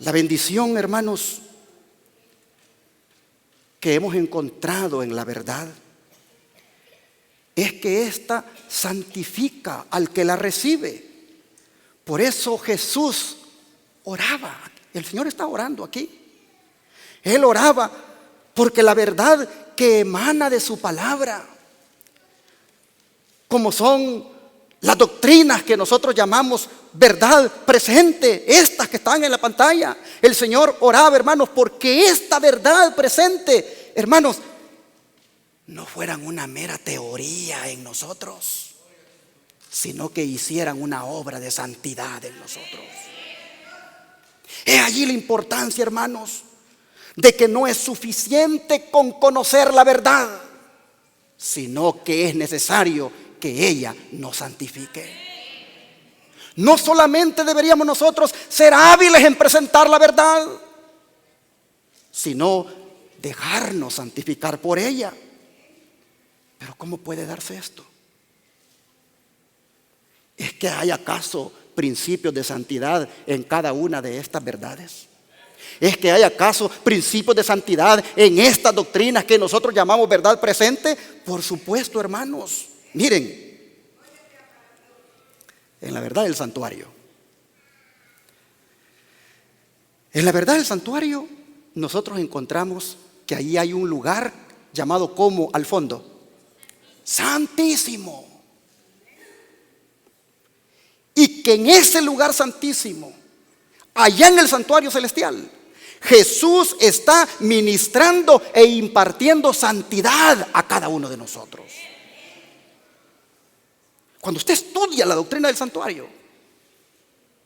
La bendición, hermanos, que hemos encontrado en la verdad es que ésta santifica al que la recibe. Por eso Jesús oraba. El Señor está orando aquí. Él oraba porque la verdad que emana de su palabra, como son las doctrinas que nosotros llamamos verdad presente, estas que están en la pantalla, el Señor oraba, hermanos, porque esta verdad presente, hermanos, no fueran una mera teoría en nosotros, sino que hicieran una obra de santidad en nosotros. He allí la importancia, hermanos, de que no es suficiente con conocer la verdad, sino que es necesario que ella nos santifique. No solamente deberíamos nosotros ser hábiles en presentar la verdad, sino dejarnos santificar por ella. Pero ¿cómo puede darse esto? ¿Es que hay acaso principios de santidad en cada una de estas verdades? ¿Es que hay acaso principios de santidad en estas doctrinas que nosotros llamamos verdad presente? Por supuesto, hermanos. Miren, en la verdad del santuario. En la verdad del santuario nosotros encontramos que ahí hay un lugar llamado como al fondo, santísimo. Y que en ese lugar santísimo, allá en el santuario celestial, Jesús está ministrando e impartiendo santidad a cada uno de nosotros. Cuando usted estudia la doctrina del santuario,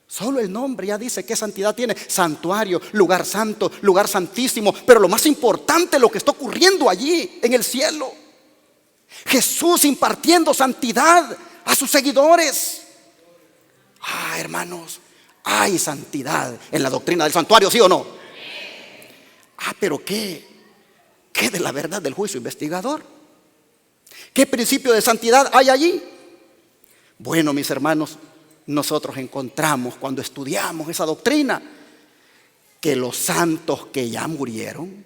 solo el nombre ya dice qué santidad tiene. Santuario, lugar santo, lugar santísimo. Pero lo más importante es lo que está ocurriendo allí en el cielo. Jesús impartiendo santidad a sus seguidores. Hermanos, hay santidad en la doctrina del santuario, ¿sí o no? Pero ¿qué de la verdad del juicio investigador? ¿Qué principio de santidad hay allí? Bueno, mis hermanos, nosotros encontramos cuando estudiamos esa doctrina que los santos que ya murieron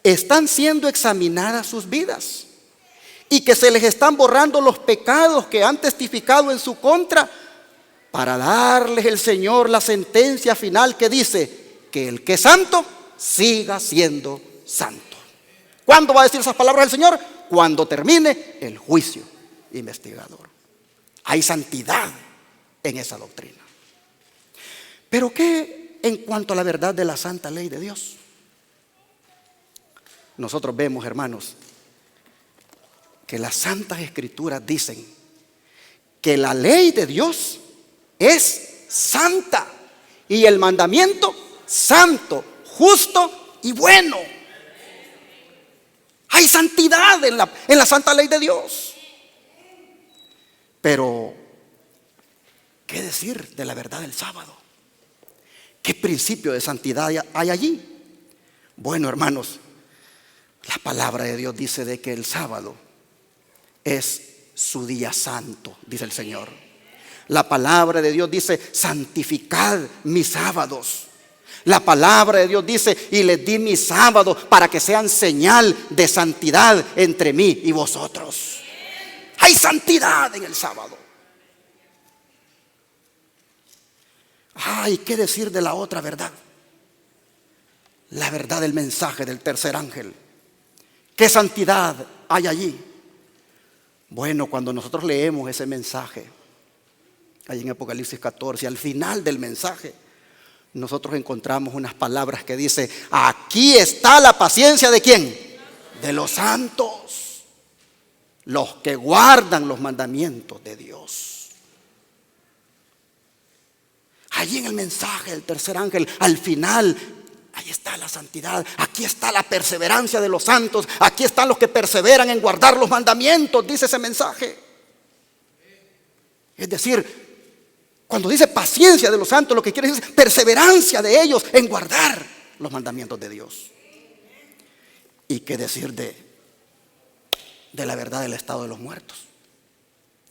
están siendo examinadas sus vidas y que se les están borrando los pecados que han testificado en su contra, para darles el Señor la sentencia final que dice que el que es santo siga siendo santo. ¿Cuándo va a decir esas palabras el Señor? Cuando termine el juicio investigador. Hay santidad en esa doctrina. Pero ¿qué en cuanto a la verdad de la santa ley de Dios? Nosotros vemos, hermanos, que las santas escrituras dicen que la ley de Dios es santa y el mandamiento santo, justo y bueno. Hay santidad en la santa ley de Dios. Pero ¿qué decir de la verdad del sábado? ¿Qué principio de santidad hay allí? Bueno, hermanos, la palabra de Dios dice de que el sábado es su día santo, dice el Señor. La palabra de Dios dice: santificad mis sábados. La palabra de Dios dice: y les di mis sábados para que sean señal de santidad entre mí y vosotros. Hay santidad en el sábado. ¿Qué decir de la otra verdad? La verdad del mensaje del tercer ángel. ¿Qué santidad hay allí? Bueno, cuando nosotros leemos ese mensaje, ahí en Apocalipsis 14, al final del mensaje, nosotros encontramos unas palabras que dice: aquí está la paciencia ¿de quién? De los santos, los que guardan los mandamientos de Dios. Allí en el mensaje del tercer ángel, al final, ahí está la santidad, aquí está la perseverancia de los santos, aquí están los que perseveran en guardar los mandamientos, dice ese mensaje. Es decir, cuando dice paciencia de los santos, lo que quiere decir es perseverancia de ellos en guardar los mandamientos de Dios. ¿Y qué decir de la verdad del estado de los muertos?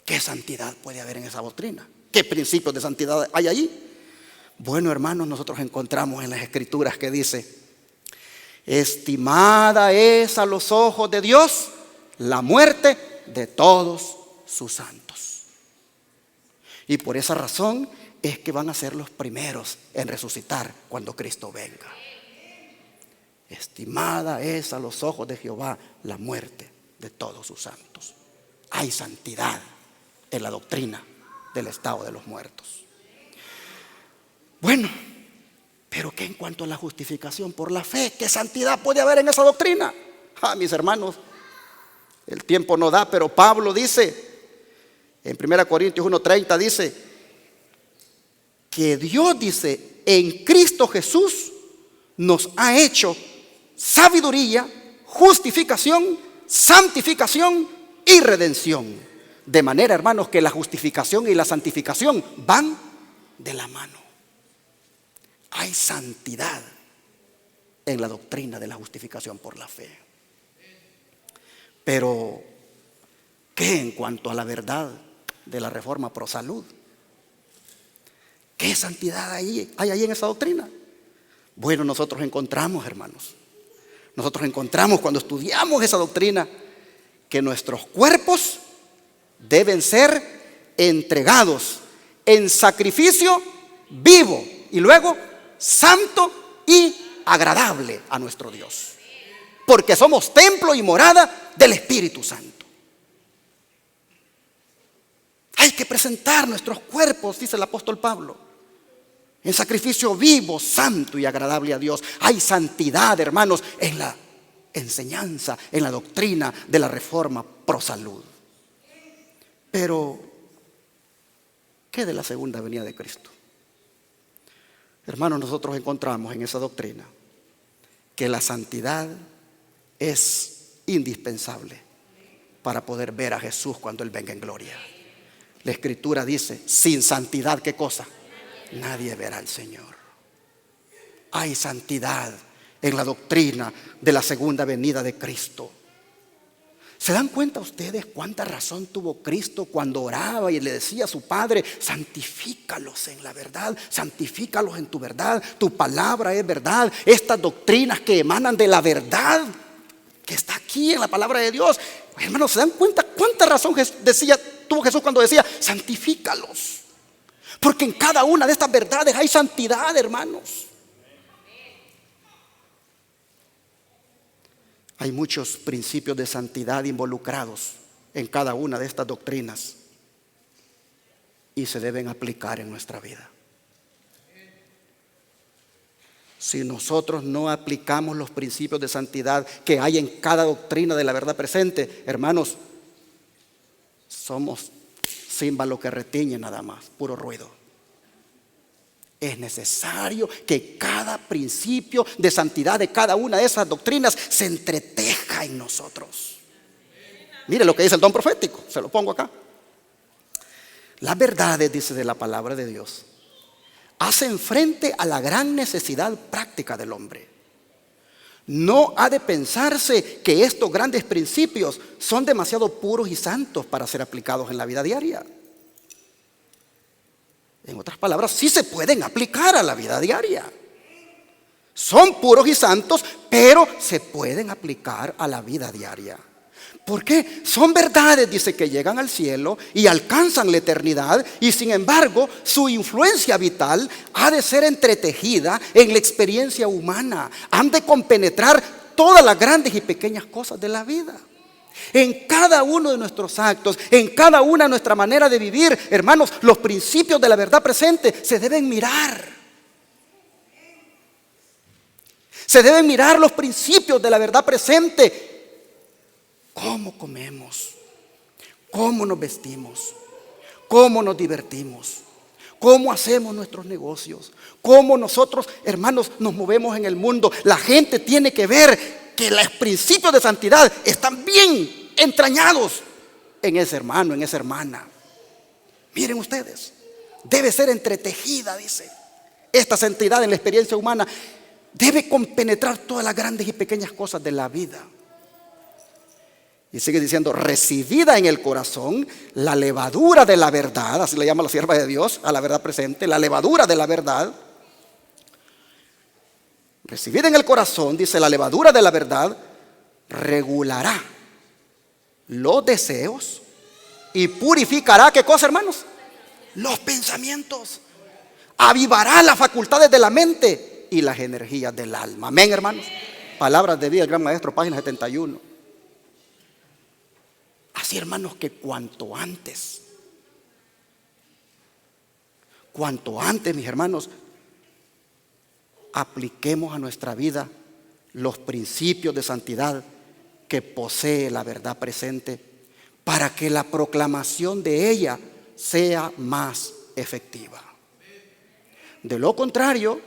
¿Qué santidad puede haber en esa doctrina? ¿Qué principios de santidad hay allí? Bueno, hermanos, nosotros encontramos en las Escrituras que dice: estimada es a los ojos de Dios la muerte de todos sus santos. Y por esa razón es que van a ser los primeros en resucitar cuando Cristo venga. Estimada es a los ojos de Jehová la muerte de todos sus santos. Hay santidad en la doctrina del estado de los muertos. Bueno, pero ¿qué en cuanto a la justificación por la fe? ¿Qué santidad puede haber en esa doctrina? Mis hermanos, el tiempo no da, pero Pablo dice en 1 Corintios 1:30, dice que Dios, dice, en Cristo Jesús nos ha hecho sabiduría, justificación, santificación y redención. De manera, hermanos, que la justificación y la santificación van de la mano. Hay santidad en la doctrina de la justificación por la fe. Pero, ¿qué en cuanto a la verdad de la reforma pro salud? ¿Qué santidad hay ahí en esa doctrina? Bueno, nosotros encontramos, hermanos, cuando estudiamos esa doctrina, que nuestros cuerpos deben ser entregados en sacrificio vivo y luego santo y agradable a nuestro Dios, porque somos templo y morada del Espíritu Santo. Hay que presentar nuestros cuerpos, dice el apóstol Pablo, en sacrificio vivo, santo y agradable a Dios. Hay santidad, hermanos, en la enseñanza, en la doctrina de la reforma pro salud. Pero, ¿qué de la segunda venida de Cristo? Hermanos, nosotros encontramos en esa doctrina que la santidad es indispensable para poder ver a Jesús cuando Él venga en gloria. La Escritura dice: sin santidad, ¿qué cosa? Nadie verá al Señor. Hay santidad en la doctrina de la segunda venida de Cristo. ¿Se dan cuenta ustedes cuánta razón tuvo Cristo cuando oraba y le decía a su Padre: santifícalos en la verdad, santifícalos en tu verdad, tu palabra es verdad? Estas doctrinas que emanan de la verdad que está aquí en la palabra de Dios. Hermanos, ¿se dan cuenta cuánta razón tuvo Jesús cuando decía: santifícalos? Porque en cada una de estas verdades hay santidad, hermanos. Hay muchos principios de santidad involucrados en cada una de estas doctrinas y se deben aplicar en nuestra vida. Si nosotros no aplicamos los principios de santidad que hay en cada doctrina de la verdad presente, hermanos, somos címbalo que retiñe nada más, puro ruido. Es necesario que cada principio de santidad de cada una de esas doctrinas se entreteja en nosotros. Mire lo que dice el don profético, se lo pongo acá. Las verdades, dice, de la palabra de Dios hacen frente a la gran necesidad práctica del hombre. No ha de pensarse que estos grandes principios son demasiado puros y santos para ser aplicados en la vida diaria. En otras palabras, sí se pueden aplicar a la vida diaria. Son puros y santos, pero se pueden aplicar a la vida diaria. ¿Por qué? Son verdades, dice, que llegan al cielo y alcanzan la eternidad, y sin embargo su influencia vital ha de ser entretejida en la experiencia humana. Han de compenetrar todas las grandes y pequeñas cosas de la vida. En cada uno de nuestros actos, en cada una de nuestra manera de vivir, hermanos, los principios de la verdad presente se deben mirar. Se deben mirar los principios de la verdad presente. ¿Cómo comemos? ¿Cómo nos vestimos? ¿Cómo nos divertimos? ¿Cómo hacemos nuestros negocios? ¿Cómo nosotros, hermanos, nos movemos en el mundo? La gente tiene que ver que los principios de santidad están bien entrañados en ese hermano, en esa hermana. Miren ustedes, debe ser entretejida, dice. Esta santidad en la experiencia humana debe compenetrar todas las grandes y pequeñas cosas de la vida. Y sigue diciendo, recibida en el corazón la levadura de la verdad, así le llama la sierva de Dios a la verdad presente, la levadura de la verdad. Recibida en el corazón, dice, la levadura de la verdad regulará los deseos y purificará, ¿qué cosa, hermanos? Los pensamientos. Avivará las facultades de la mente y las energías del alma. Amén, hermanos. Palabras de vida del gran maestro, página 71. Así, hermanos, que cuanto antes, mis hermanos, apliquemos a nuestra vida los principios de santidad que posee la verdad presente, para que la proclamación de ella sea más efectiva. De lo contrario,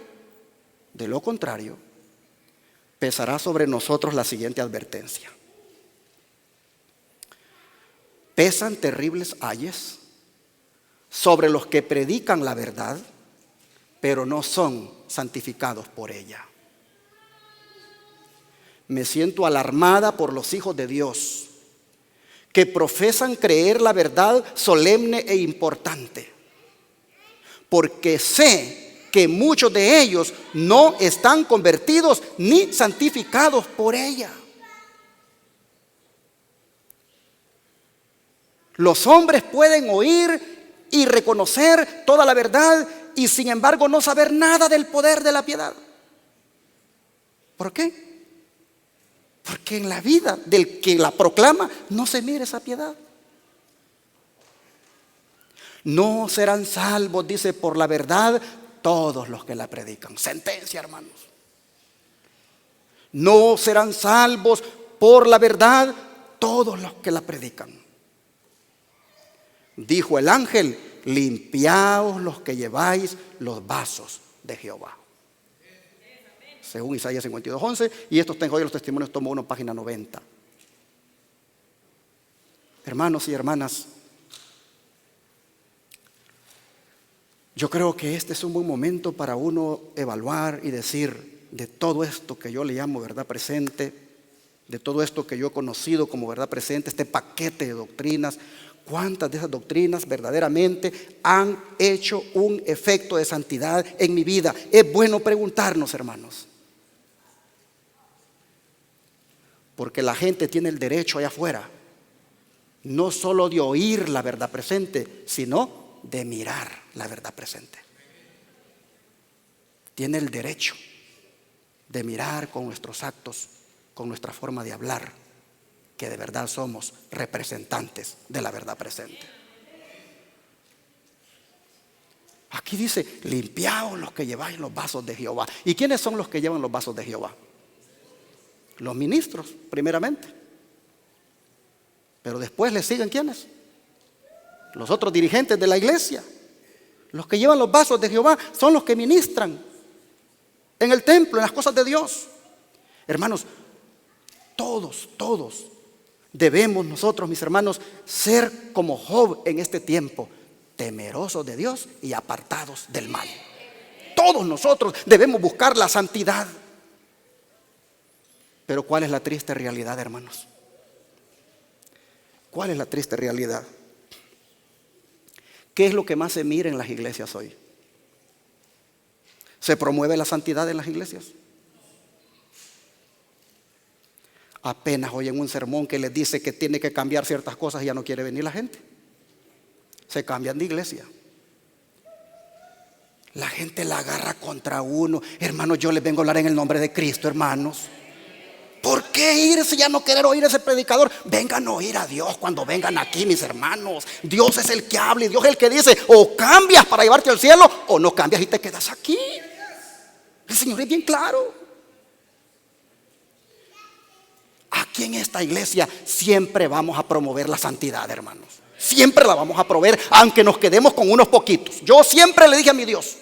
pesará sobre nosotros la siguiente advertencia. Pesan terribles ayes sobre los que predican la verdad, pero no son santificados por ella. Me siento alarmada por los hijos de Dios que profesan creer la verdad solemne e importante, porque sé que muchos de ellos no están convertidos ni santificados por ella. Los hombres pueden oír y reconocer toda la verdad y sin embargo no saber nada del poder de la piedad. ¿Por qué? Porque en la vida del que la proclama no se mira esa piedad. No serán salvos, dice, por la verdad todos los que la predican. Sentencia, hermanos. No serán salvos por la verdad todos los que la predican. Dijo el ángel, limpiaos los que lleváis los vasos de Jehová. Según Isaías 52:11, y estos tengo hoy los testimonios, tomo 1, página 90. Hermanos y hermanas, yo creo que este es un buen momento para uno evaluar y decir, de todo esto que yo le llamo verdad presente, de todo esto que yo he conocido como verdad presente, este paquete de doctrinas, ¿cuántas de esas doctrinas verdaderamente han hecho un efecto de santidad en mi vida? Es bueno preguntarnos, hermanos. Porque la gente tiene el derecho allá afuera, no solo de oír la verdad presente, sino de mirar la verdad presente. Tiene el derecho de mirar con nuestros actos, con nuestra forma de hablar, que de verdad somos representantes de la verdad presente. Aquí dice, limpiaos los que lleváis los vasos de Jehová. ¿Y quiénes son los que llevan los vasos de Jehová? Los ministros, primeramente. Pero después le siguen ¿quiénes? Los otros dirigentes de la iglesia. Los que llevan los vasos de Jehová son los que ministran en el templo, en las cosas de Dios. Hermanos, todos debemos nosotros, mis hermanos, ser como Job en este tiempo, temerosos de Dios y apartados del mal. Todos nosotros debemos buscar la santidad. Pero ¿cuál es la triste realidad, hermanos? ¿Cuál es la triste realidad? ¿Qué es lo que más se mira en las iglesias hoy? ¿Se promueve la santidad en las iglesias? Apenas oyen un sermón que les dice que tiene que cambiar ciertas cosas y ya no quiere venir la gente. Se cambian de iglesia. La gente la agarra contra uno. Hermanos, yo les vengo a hablar en el nombre de Cristo, hermanos. ¿Por qué ir si ya no querer oír a ese predicador? Vengan a oír a Dios cuando vengan aquí, mis hermanos. Dios es el que habla y Dios es el que dice: o cambias para llevarte al cielo o no cambias y te quedas aquí. El Señor es bien claro. Aquí en esta iglesia siempre vamos a promover la santidad, hermanos. Siempre la vamos a promover, aunque nos quedemos con unos poquitos. Yo siempre le dije a mi Dios: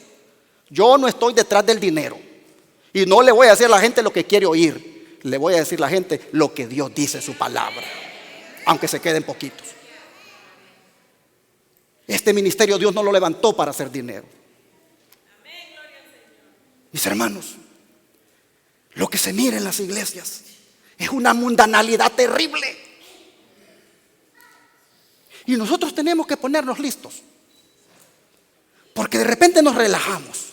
yo no estoy detrás del dinero y no le voy a decir a la gente lo que quiere oír. Le voy a decir a la gente lo que Dios dice en su palabra, aunque se queden poquitos. Este ministerio Dios no lo levantó para hacer dinero. Mis hermanos, lo que se mira en las iglesias es una mundanalidad terrible. Y nosotros tenemos que ponernos listos, porque de repente nos relajamos.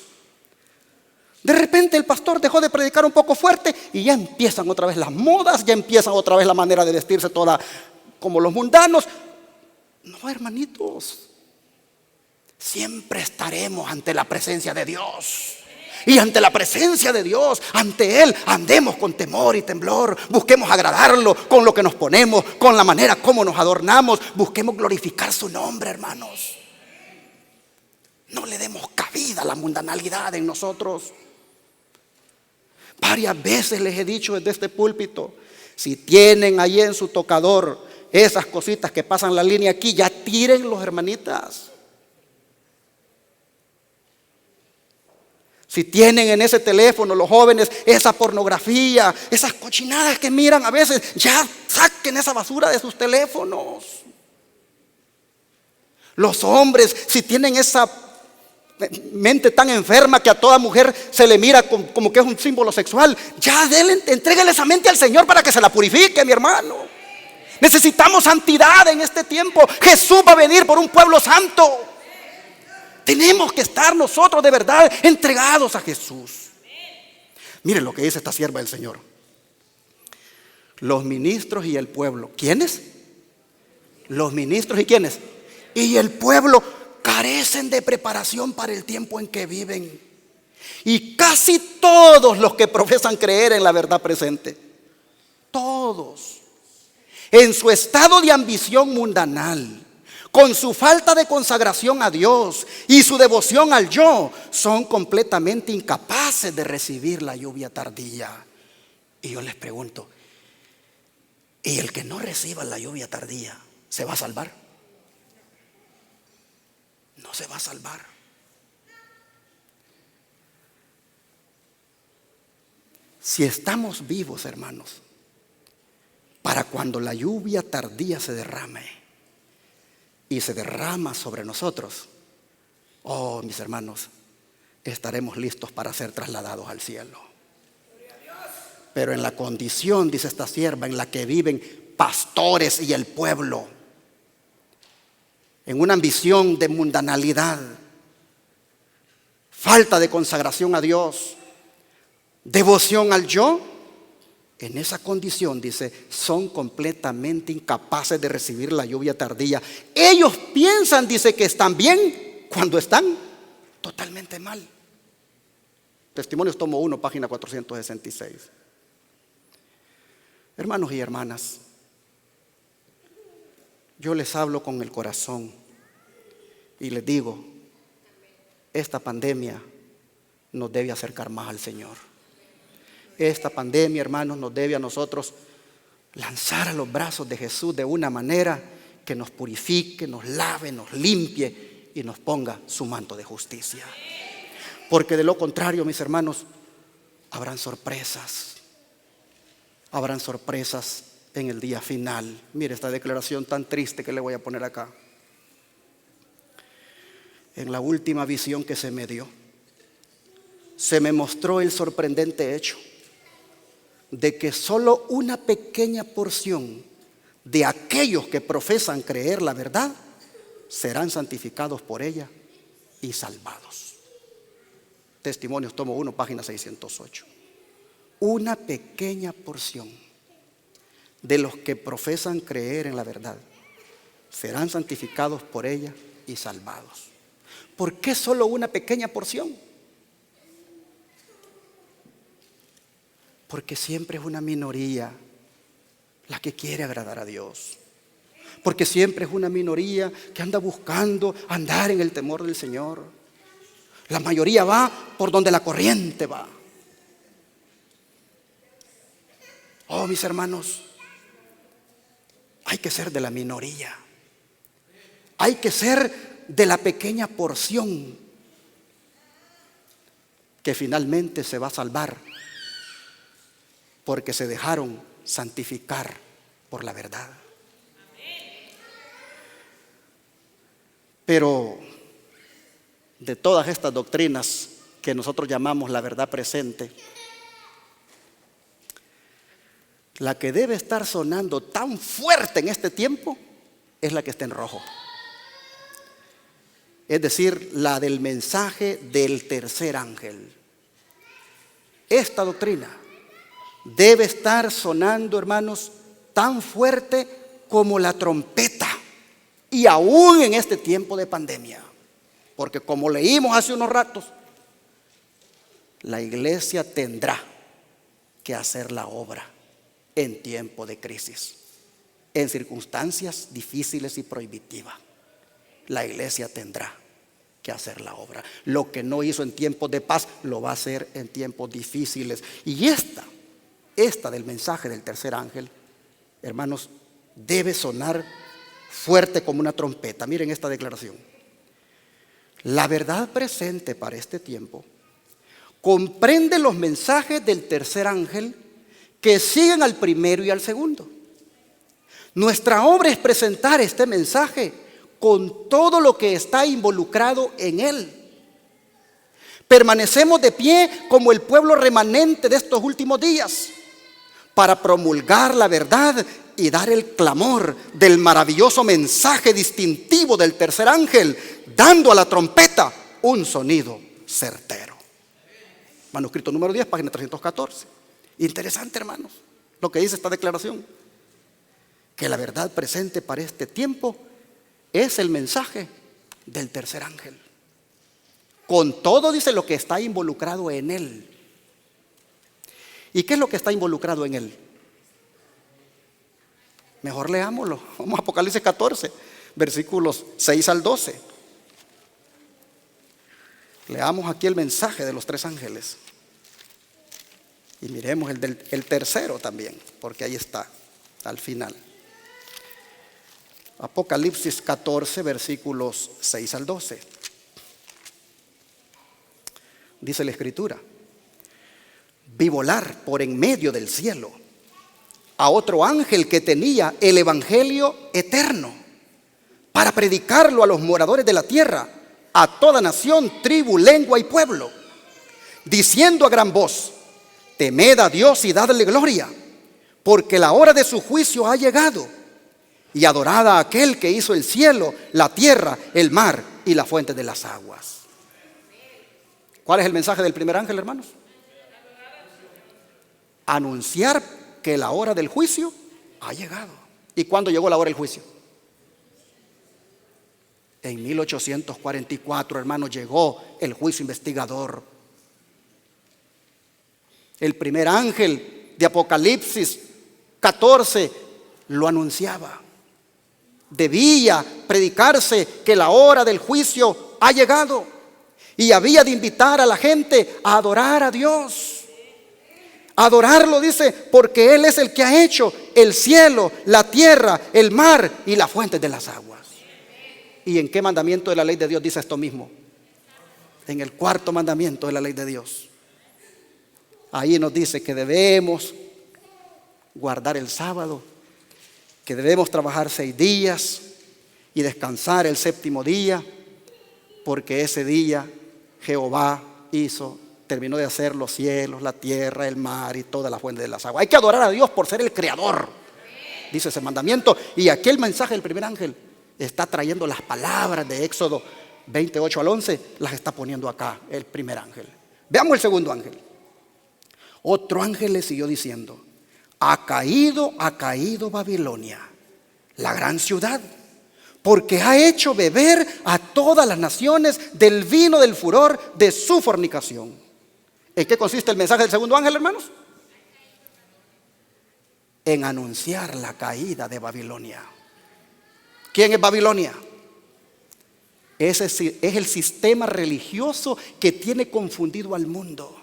De repente el pastor dejó de predicar un poco fuerte y ya empiezan otra vez las modas, ya empiezan otra vez la manera de vestirse toda como los mundanos. No, hermanitos, siempre estaremos ante la presencia de Dios. Y ante la presencia de Dios, ante Él, andemos con temor y temblor. Busquemos agradarlo con lo que nos ponemos, con la manera como nos adornamos. Busquemos glorificar su nombre, hermanos. No le demos cabida a la mundanalidad en nosotros. Varias veces les he dicho desde este púlpito: si tienen ahí en su tocador esas cositas que pasan la línea aquí, ya tírenlos, hermanitas. Si tienen en ese teléfono los jóvenes esa pornografía, esas cochinadas que miran a veces, ya saquen esa basura de sus teléfonos. Los hombres, si tienen esa mente tan enferma que a toda mujer se le mira como que es un símbolo sexual, ya entréguenle esa mente al Señor para que se la purifique, mi hermano. Necesitamos santidad en este tiempo. Jesús va a venir por un pueblo santo. Tenemos que estar nosotros de verdad entregados a Jesús. Miren lo que dice esta sierva del Señor: los ministros y el pueblo. ¿Quiénes? Los ministros y ¿quiénes? Y el pueblo carecen de preparación para el tiempo en que viven. Y casi todos los que profesan creer en la verdad presente, todos, en su estado de ambición mundanal, con su falta de consagración a Dios y su devoción al yo, son completamente incapaces de recibir la lluvia tardía. Y yo les pregunto: ¿y el que no reciba la lluvia tardía se va a salvar? No se va a salvar. Si estamos vivos, hermanos, para cuando la lluvia tardía se derrame, y se derrama sobre nosotros, oh, mis hermanos, estaremos listos para ser trasladados al cielo. Pero en la condición, dice esta sierva, en la que viven pastores y el pueblo, en una ambición de mundanalidad, falta de consagración a Dios, devoción al yo, en esa condición, dice, son completamente incapaces de recibir la lluvia tardía. Ellos piensan, dice, que están bien cuando están totalmente mal. Testimonios tomo 1, página 466. Hermanos y hermanas, yo les hablo con el corazón y les digo: esta pandemia nos debe acercar más al Señor. Esta pandemia, hermanos, nos debe a nosotros lanzar a los brazos de Jesús de una manera que nos purifique, nos lave, nos limpie y nos ponga su manto de justicia. Porque de lo contrario, mis hermanos, habrán sorpresas. Habrán sorpresas en el día final. Mire esta declaración tan triste que le voy a poner acá. En la última visión que se me dio, se me mostró el sorprendente hecho de que solo una pequeña porción de aquellos que profesan creer la verdad serán santificados por ella y salvados. Testimonios tomo 1, página 608. Una pequeña porción de los que profesan creer en la verdad serán santificados por ella y salvados. ¿Por qué solo una pequeña porción? Porque siempre es una minoría la que quiere agradar a Dios. Porque siempre es una minoría que anda buscando andar en el temor del Señor. La mayoría va por donde la corriente va. Oh, mis hermanos, hay que ser de la minoría. Hay que ser de la pequeña porción que finalmente se va a salvar porque se dejaron santificar por la verdad. Pero de todas estas doctrinas que nosotros llamamos la verdad presente, la que debe estar sonando tan fuerte en este tiempo es la que está en rojo. Es decir, la del mensaje del tercer ángel. Esta doctrina debe estar sonando, hermanos, tan fuerte como la trompeta. Y aún en este tiempo de pandemia. Porque como leímos hace unos ratos, la iglesia tendrá que hacer la obra en tiempo de crisis, en circunstancias difíciles y prohibitivas. La iglesia tendrá que hacer la obra. Lo que no hizo en tiempos de paz, lo va a hacer en tiempos difíciles. Y esta del mensaje del tercer ángel, hermanos, debe sonar fuerte como una trompeta. Miren esta declaración. La verdad presente para este tiempo comprende los mensajes del tercer ángel que siguen al primero y al segundo. Nuestra obra es presentar este mensaje con todo lo que está involucrado en él. Permanecemos de pie como el pueblo remanente de estos últimos días para promulgar la verdad y dar el clamor del maravilloso mensaje distintivo del tercer ángel, dando a la trompeta un sonido certero. Manuscrito número 10, página 314. Interesante, hermanos, lo que dice esta declaración. Que la verdad presente para este tiempo es el mensaje del tercer ángel. Con todo, dice, lo que está involucrado en él. ¿Y qué es lo que está involucrado en él? Mejor leámoslo. Vamos a Apocalipsis 14, versículos 6 al 12. Leamos aquí el mensaje de los tres ángeles. Y miremos el tercero también, porque ahí está, al final. Apocalipsis 14, versículos 6 al 12. Dice la Escritura: vi volar por en medio del cielo a otro ángel que tenía el evangelio eterno para predicarlo a los moradores de la tierra, a toda nación, tribu, lengua y pueblo, diciendo a gran voz: temed a Dios y dadle gloria, porque la hora de su juicio ha llegado, y adorad a aquel que hizo el cielo, la tierra, el mar y la fuente de las aguas. ¿Cuál es el mensaje del primer ángel, hermanos? Anunciar que la hora del juicio ha llegado. ¿Y cuándo llegó la hora del juicio? En 1844, hermanos, llegó el juicio investigador. El primer ángel de Apocalipsis 14 lo anunciaba. Debía predicarse que la hora del juicio ha llegado y había de invitar a la gente a adorar a Dios. Adorarlo, dice, porque Él es el que ha hecho el cielo, la tierra, el mar y la fuente de las aguas. ¿Y en qué mandamiento de la ley de Dios dice esto mismo? En el cuarto mandamiento de la ley de Dios. Ahí nos dice que debemos guardar el sábado, que debemos trabajar 6 días y descansar el séptimo día, porque ese día Jehová terminó de hacer los cielos, la tierra, el mar y toda la fuente de las aguas. Hay que adorar a Dios por ser el creador, dice ese mandamiento. Y aquí el mensaje del primer ángel está trayendo las palabras de Éxodo 28 al 11, las está poniendo acá el primer ángel. Veamos el segundo ángel. Otro ángel le siguió diciendo: ha caído Babilonia, la gran ciudad, porque ha hecho beber a todas las naciones del vino del furor de su fornicación. ¿En qué consiste el mensaje del segundo ángel, hermanos? en anunciar la caída de Babilonia. ¿Quién es Babilonia? Ese es el sistema religioso que tiene confundido al mundo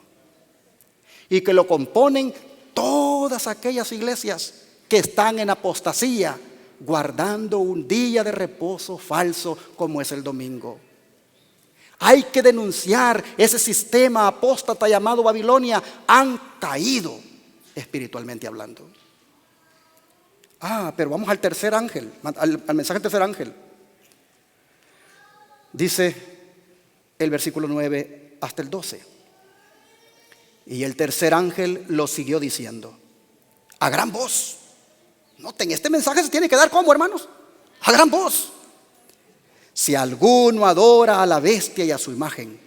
y que lo componen todas aquellas iglesias que están en apostasía, guardando un día de reposo falso como es el domingo. Hay que denunciar ese sistema apóstata llamado Babilonia. Han caído espiritualmente hablando. Pero vamos al tercer ángel, al mensaje del tercer ángel. Dice el versículo 9 hasta el 12. Y el tercer ángel lo siguió diciendo a gran voz. Noten, este mensaje se tiene que dar ¿cómo, hermanos? A gran voz. Si alguno adora a la bestia y a su imagen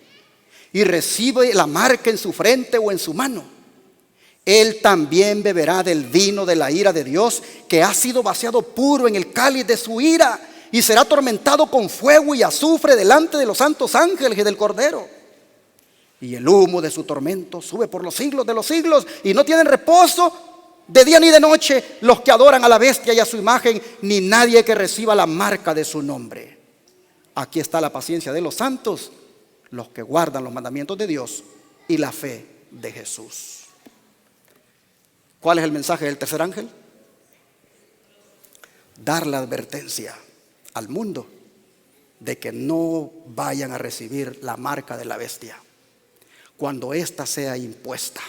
y recibe la marca en su frente o en su mano, él también beberá del vino de la ira de Dios, que ha sido vaciado puro en el cáliz de su ira, y será atormentado con fuego y azufre delante de los santos ángeles y del Cordero. Y el humo de su tormento sube por los siglos de los siglos, y no tienen reposo de día ni de noche los que adoran a la bestia y a su imagen, ni nadie que reciba la marca de su nombre. Aquí está la paciencia de los santos, los que guardan los mandamientos de Dios y la fe de Jesús. ¿Cuál es el mensaje del tercer ángel? Dar la advertencia al mundo de que no vayan a recibir la marca de la bestia cuando ésta sea impuesta.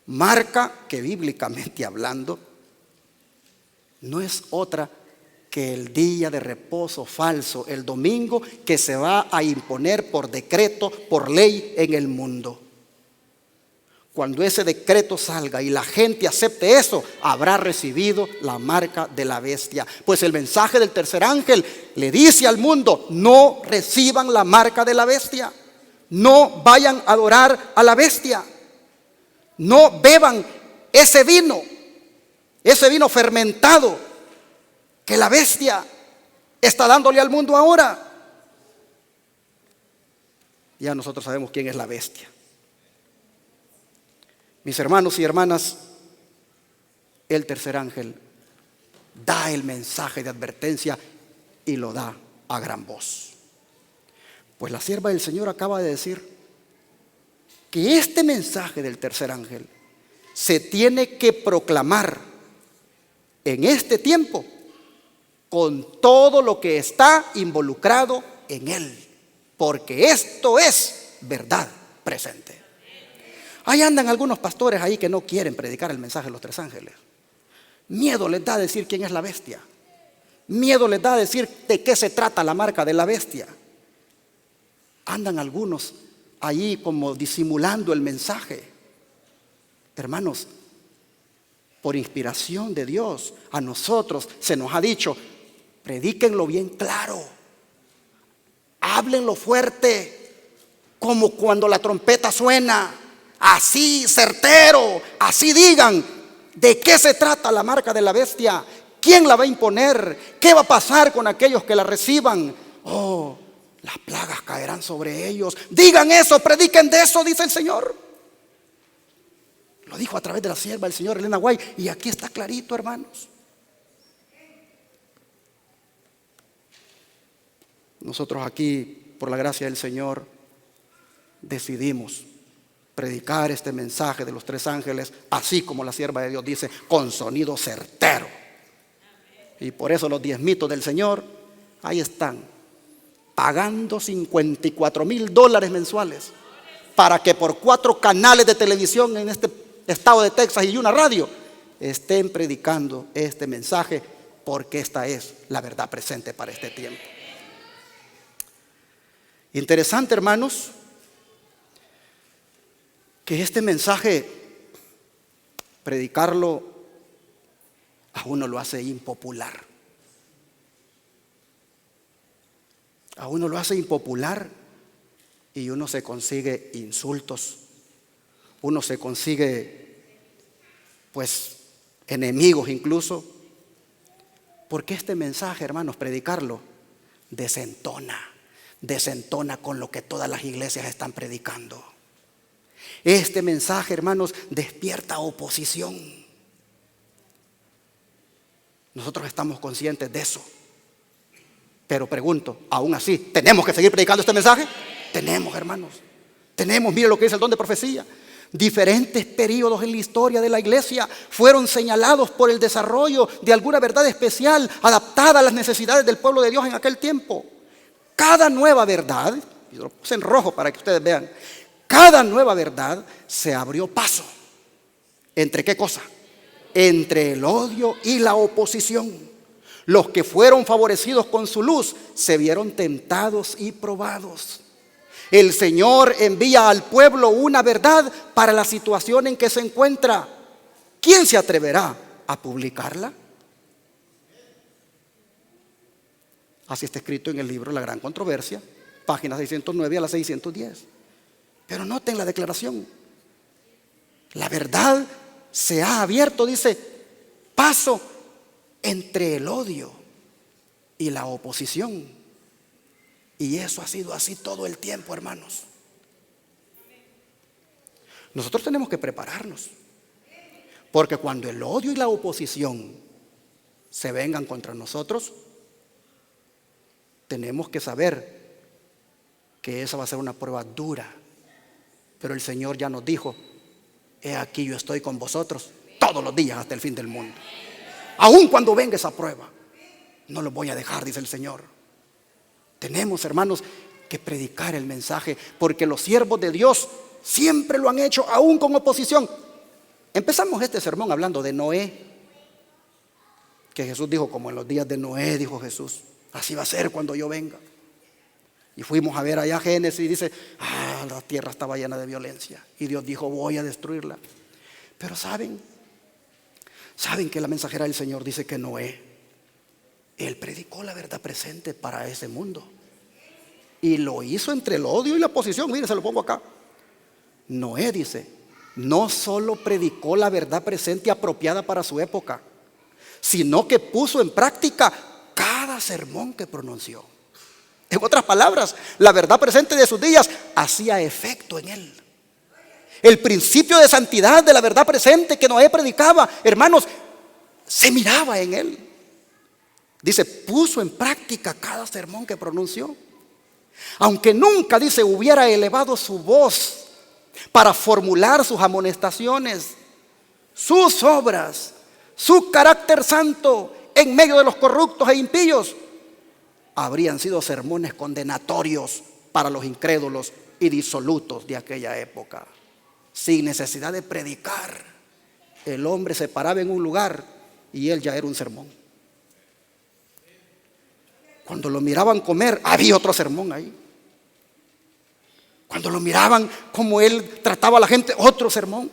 Marca que bíblicamente hablando no es otra que el día de reposo falso, el domingo, que se va a imponer por decreto, por ley en el mundo. Cuando ese decreto salga y la gente acepte eso, habrá recibido la marca de la bestia. Pues el mensaje del tercer ángel le dice al mundo: no reciban la marca de la bestia, no vayan a adorar a la bestia, no beban ese vino fermentado que la bestia está dándole al mundo ahora. Ya nosotros sabemos quién es la bestia. Mis hermanos y hermanas, el tercer ángel da el mensaje de advertencia y lo da a gran voz. Pues la sierva del Señor acaba de decir que este mensaje del tercer ángel se tiene que proclamar en este tiempo con todo lo que está involucrado en él, porque esto es verdad presente. Ahí andan algunos pastores ahí que no quieren predicar el mensaje de los tres ángeles. Miedo les da decir quién es la bestia. Miedo les da decir de qué se trata la marca de la bestia. Andan algunos ahí como disimulando el mensaje. Hermanos, por inspiración de Dios, a nosotros se nos ha dicho: predíquenlo bien claro, háblenlo fuerte, como cuando la trompeta suena. Así, certero, así digan de qué se trata la marca de la bestia, quién la va a imponer, qué va a pasar con aquellos que la reciban. Oh, las plagas caerán sobre ellos. Digan eso, prediquen de eso, dice el Señor. Lo dijo a través de la sierva del Señor Elena White, y aquí está clarito, hermanos. Nosotros aquí, por la gracia del Señor, decidimos predicar este mensaje de los tres ángeles, así como la sierva de Dios dice, con sonido certero. Y por eso los diezmitos del Señor, ahí están, pagando $54,000 mensuales, para que por 4 canales de televisión en este estado de Texas y una radio estén predicando este mensaje, porque esta es la verdad presente para este tiempo. Interesante, hermanos, que este mensaje, predicarlo, a uno lo hace impopular. A uno lo hace impopular y uno se consigue insultos. Uno se consigue, pues, enemigos incluso. Porque este mensaje, hermanos, predicarlo, desentona con lo que todas las iglesias están predicando. Este mensaje, hermanos, despierta oposición. Nosotros estamos conscientes de eso. Pero pregunto, aún así, ¿tenemos que seguir predicando este mensaje? Tenemos, hermanos. Tenemos, mire lo que dice el don de profecía. Diferentes periodos en la historia de la iglesia fueron señalados por el desarrollo de alguna verdad especial adaptada a las necesidades del pueblo de Dios en aquel tiempo. Cada nueva verdad, y lo puse en rojo para que ustedes vean, cada nueva verdad se abrió paso. ¿Entre qué cosa? Entre el odio y la oposición. Los que fueron favorecidos con su luz se vieron tentados y probados. El Señor envía al pueblo una verdad para la situación en que se encuentra. ¿Quién se atreverá a publicarla? Así está escrito en el libro La Gran Controversia, páginas 609 a la 610. Pero noten la declaración. La verdad se ha abierto, dice, paso entre el odio y la oposición. Y eso ha sido así todo el tiempo, hermanos. Nosotros tenemos que prepararnos, porque cuando el odio y la oposición se vengan contra nosotros, tenemos que saber que esa va a ser una prueba dura. Pero el Señor ya nos dijo: he aquí, yo estoy con vosotros todos los días hasta el fin del mundo. Aun cuando venga esa prueba, no los voy a dejar, dice el Señor. Tenemos, hermanos, que predicar el mensaje, porque los siervos de Dios siempre lo han hecho, aún con oposición. Empezamos este sermón hablando de Noé, que Jesús dijo: como en los días de Noé, dijo Jesús, así va a ser cuando yo venga. Y fuimos a ver allá Génesis y dice: la tierra estaba llena de violencia, y Dios dijo: voy a destruirla. Pero saben que la mensajera del Señor dice que Noé, él predicó la verdad presente para ese mundo, y lo hizo entre el odio y la oposición. Miren, se lo pongo acá. Noé, dice, no solo predicó la verdad presente apropiada para su época, sino que puso en práctica cada sermón que pronunció. En otras palabras, la verdad presente de sus días hacía efecto en él. El principio de santidad de la verdad presente que Noé predicaba, hermanos, se miraba en él. Dice, puso en práctica cada sermón que pronunció. Aunque nunca, dice, hubiera elevado su voz para formular sus amonestaciones, sus obras, su carácter santo en medio de los corruptos e impíos, habrían sido sermones condenatorios para los incrédulos y disolutos de aquella época. Sin necesidad de predicar, el hombre se paraba en un lugar y él ya era un sermón. Cuando lo miraban comer, había otro sermón ahí. Cuando lo miraban como él trataba a la gente, otro sermón.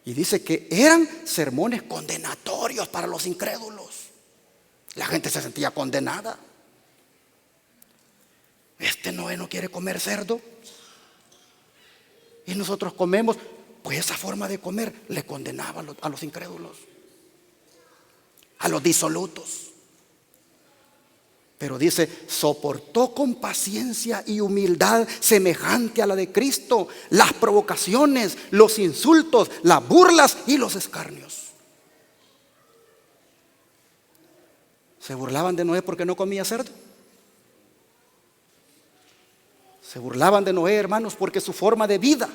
Y dice que eran sermones condenatorios para los incrédulos. La gente se sentía condenada. Este Noé no quiere comer cerdo, y nosotros comemos. Pues esa forma de comer le condenaba a los incrédulos, a los disolutos. Pero dice, soportó con paciencia y humildad semejante a la de Cristo las provocaciones, los insultos, las burlas y los escarnios. ¿Se burlaban de Noé porque no comía cerdo? ¿Se burlaban de Noé, hermanos, porque su forma de vida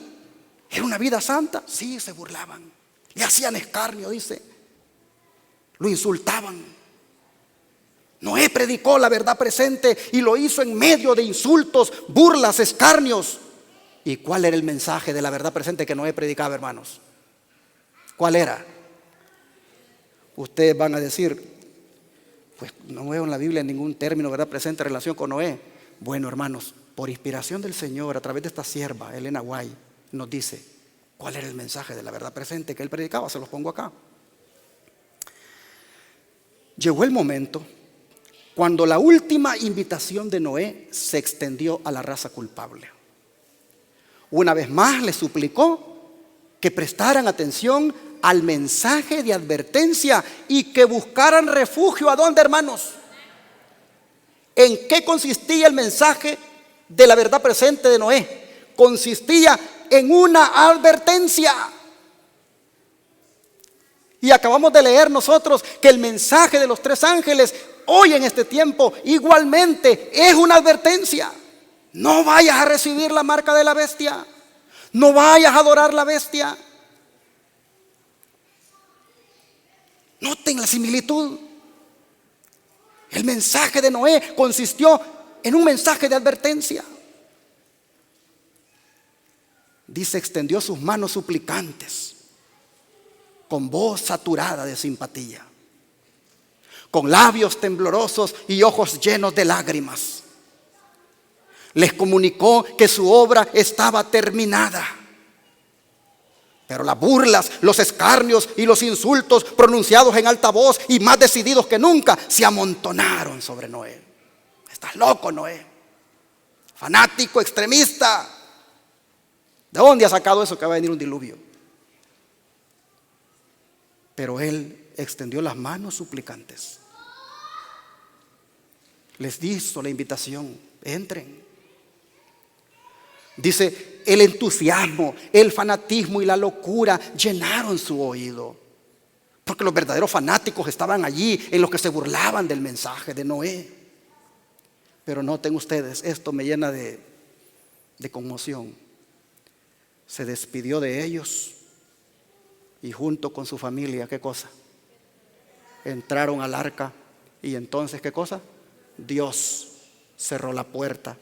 era una vida santa? Sí, se burlaban. Le hacían escarnio, dice. Lo insultaban. Noé predicó la verdad presente y lo hizo en medio de insultos, burlas, escarnios. ¿Y cuál era el mensaje de la verdad presente que Noé predicaba, hermanos? ¿Cuál era? Ustedes van a decir, pues no veo en la Biblia ningún término verdad presente en relación con Noé. Bueno, hermanos, por inspiración del Señor, a través de esta sierva, Elena Guay, nos dice cuál era el mensaje de la verdad presente que él predicaba. Se los pongo acá. Llegó el momento cuando la última invitación de Noé se extendió a la raza culpable. Una vez más le suplicó que prestaran atención al mensaje de advertencia y que buscaran refugio. ¿A dónde, hermanos? ¿En qué consistía el mensaje de la verdad presente de Noé? Consistía en una advertencia. Y acabamos de leer nosotros que el mensaje de los 3 ángeles hoy en este tiempo igualmente es una advertencia. No vayas a recibir la marca de la bestia. No vayas a adorar la bestia. Noten la similitud. El mensaje de Noé consistió en un mensaje de advertencia. Dice, extendió sus manos suplicantes, con voz saturada de simpatía, con labios temblorosos y ojos llenos de lágrimas. Les comunicó que su obra estaba terminada. Pero las burlas, los escarnios y los insultos pronunciados en alta voz y más decididos que nunca se amontonaron sobre Noé. Estás loco, Noé. Fanático, extremista. ¿De dónde ha sacado eso que va a venir un diluvio? Pero él extendió las manos suplicantes. Les hizo la invitación, entren. Dice, el entusiasmo, el fanatismo y la locura llenaron su oído. Porque los verdaderos fanáticos estaban allí, en los que se burlaban del mensaje de Noé. Pero noten ustedes, esto me llena de conmoción. Se despidió de ellos y junto con su familia, ¿qué cosa? Entraron al arca y entonces, ¿qué cosa? Dios cerró la puerta.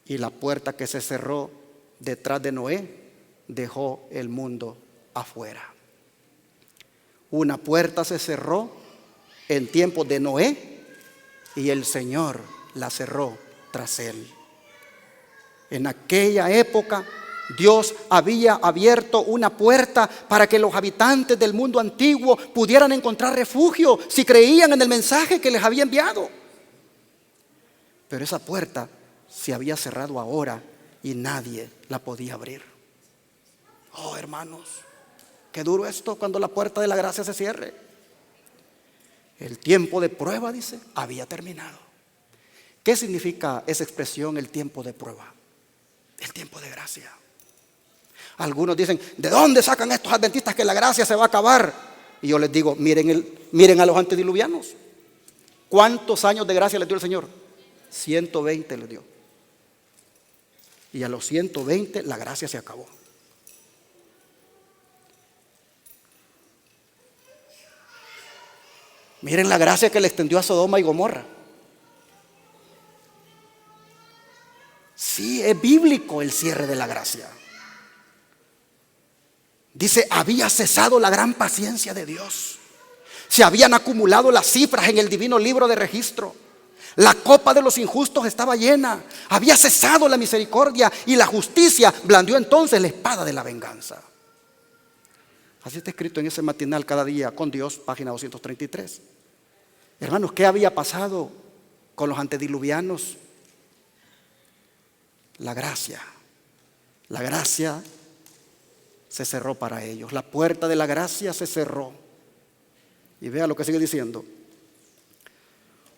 Y la puerta que se cerró detrás de Noé dejó el mundo afuera. Una puerta se cerró en tiempos de Noé y el Señor la cerró tras él. En aquella época Dios había abierto una puerta para que los habitantes del mundo antiguo pudieran encontrar refugio si creían en el mensaje que les había enviado. Pero esa puerta se había cerrado ahora y nadie la podía abrir. Oh, hermanos, qué duro esto cuando la puerta de la gracia se cierre. El tiempo de prueba, dice, había terminado. ¿Qué significa esa expresión, el tiempo de prueba? El tiempo de gracia. Algunos dicen, ¿de dónde sacan estos adventistas que la gracia se va a acabar? Y yo les digo, miren a los antediluvianos. ¿Cuántos años de gracia les dio el Señor? 120 les dio. Y a los 120 la gracia se acabó. Miren la gracia que le extendió a Sodoma y Gomorra. Sí, es bíblico el cierre de la gracia. Dice, había cesado la gran paciencia de Dios. Se habían acumulado las cifras en el divino libro de registro. La copa de los injustos estaba llena. Había cesado la misericordia y la justicia blandió entonces la espada de la venganza. Así está escrito en ese matinal cada día con Dios, página 233. Hermanos, ¿qué había pasado con los antediluvianos? La gracia se cerró para ellos. La puerta de la gracia se cerró. Y vea lo que sigue diciendo.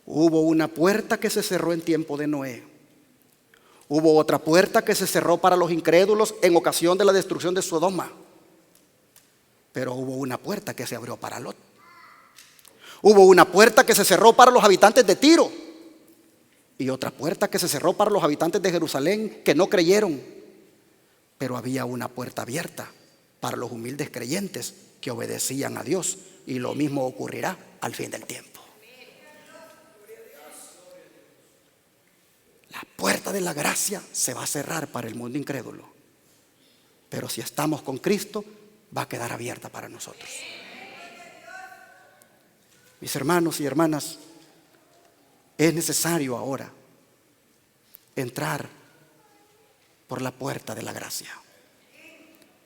Hubo una puerta que se cerró en tiempo de Noé. Hubo otra puerta que se cerró para los incrédulos en ocasión de la destrucción de Sodoma. Pero hubo una puerta que se abrió para Lot. Hubo una puerta que se cerró para los habitantes de Tiro. Y otra puerta que se cerró para los habitantes de Jerusalén que no creyeron. Pero había una puerta abierta para los humildes creyentes que obedecían a Dios. Y lo mismo ocurrirá al fin del tiempo. La puerta de la gracia se va a cerrar para el mundo incrédulo. Pero si estamos con Cristo, va a quedar abierta para nosotros. Mis hermanos y hermanas, es necesario ahora entrar por la puerta de la gracia.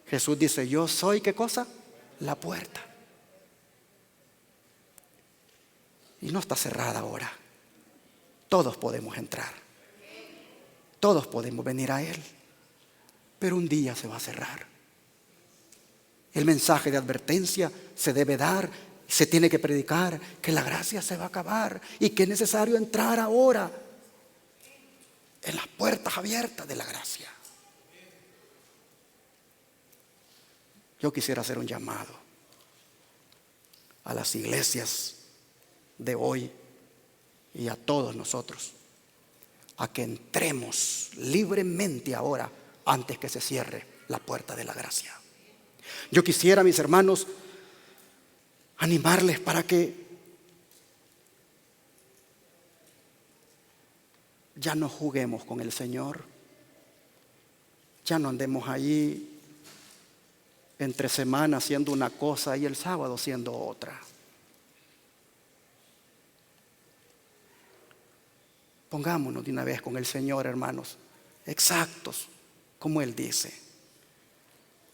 Jesús dice, yo soy, ¿qué cosa? La puerta. Y no está cerrada ahora. Todos podemos entrar. Todos podemos venir a Él. Pero un día se va a cerrar. El mensaje de advertencia se debe dar, se tiene que predicar que la gracia se va a acabar y que es necesario entrar ahora en las puertas abiertas de la gracia. Yo quisiera hacer un llamado a las iglesias de hoy y a todos nosotros a que entremos libremente ahora antes que se cierre la puerta de la gracia. Yo quisiera, mis hermanos, animarles para que ya no juguemos con el Señor, ya no andemos ahí entre semana haciendo una cosa y el sábado haciendo otra. Pongámonos de una vez con el Señor, hermanos, exactos, como Él dice.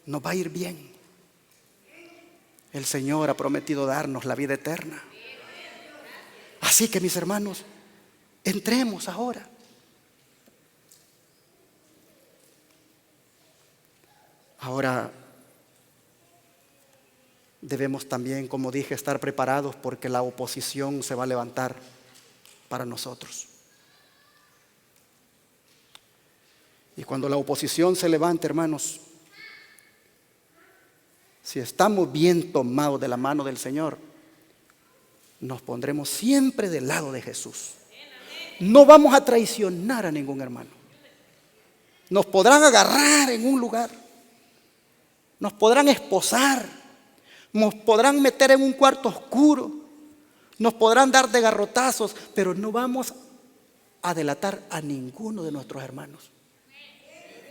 Nos va a ir bien. El Señor ha prometido darnos la vida eterna. Así que, mis hermanos, entremos ahora. Ahora debemos también, como dije, estar preparados porque la oposición se va a levantar para nosotros. Y cuando la oposición se levante, hermanos, si estamos bien tomados de la mano del Señor, nos pondremos siempre del lado de Jesús. No vamos a traicionar a ningún hermano. Nos podrán agarrar en un lugar, nos podrán esposar, nos podrán meter en un cuarto oscuro, nos podrán dar de garrotazos, pero no vamos a delatar a ninguno de nuestros hermanos.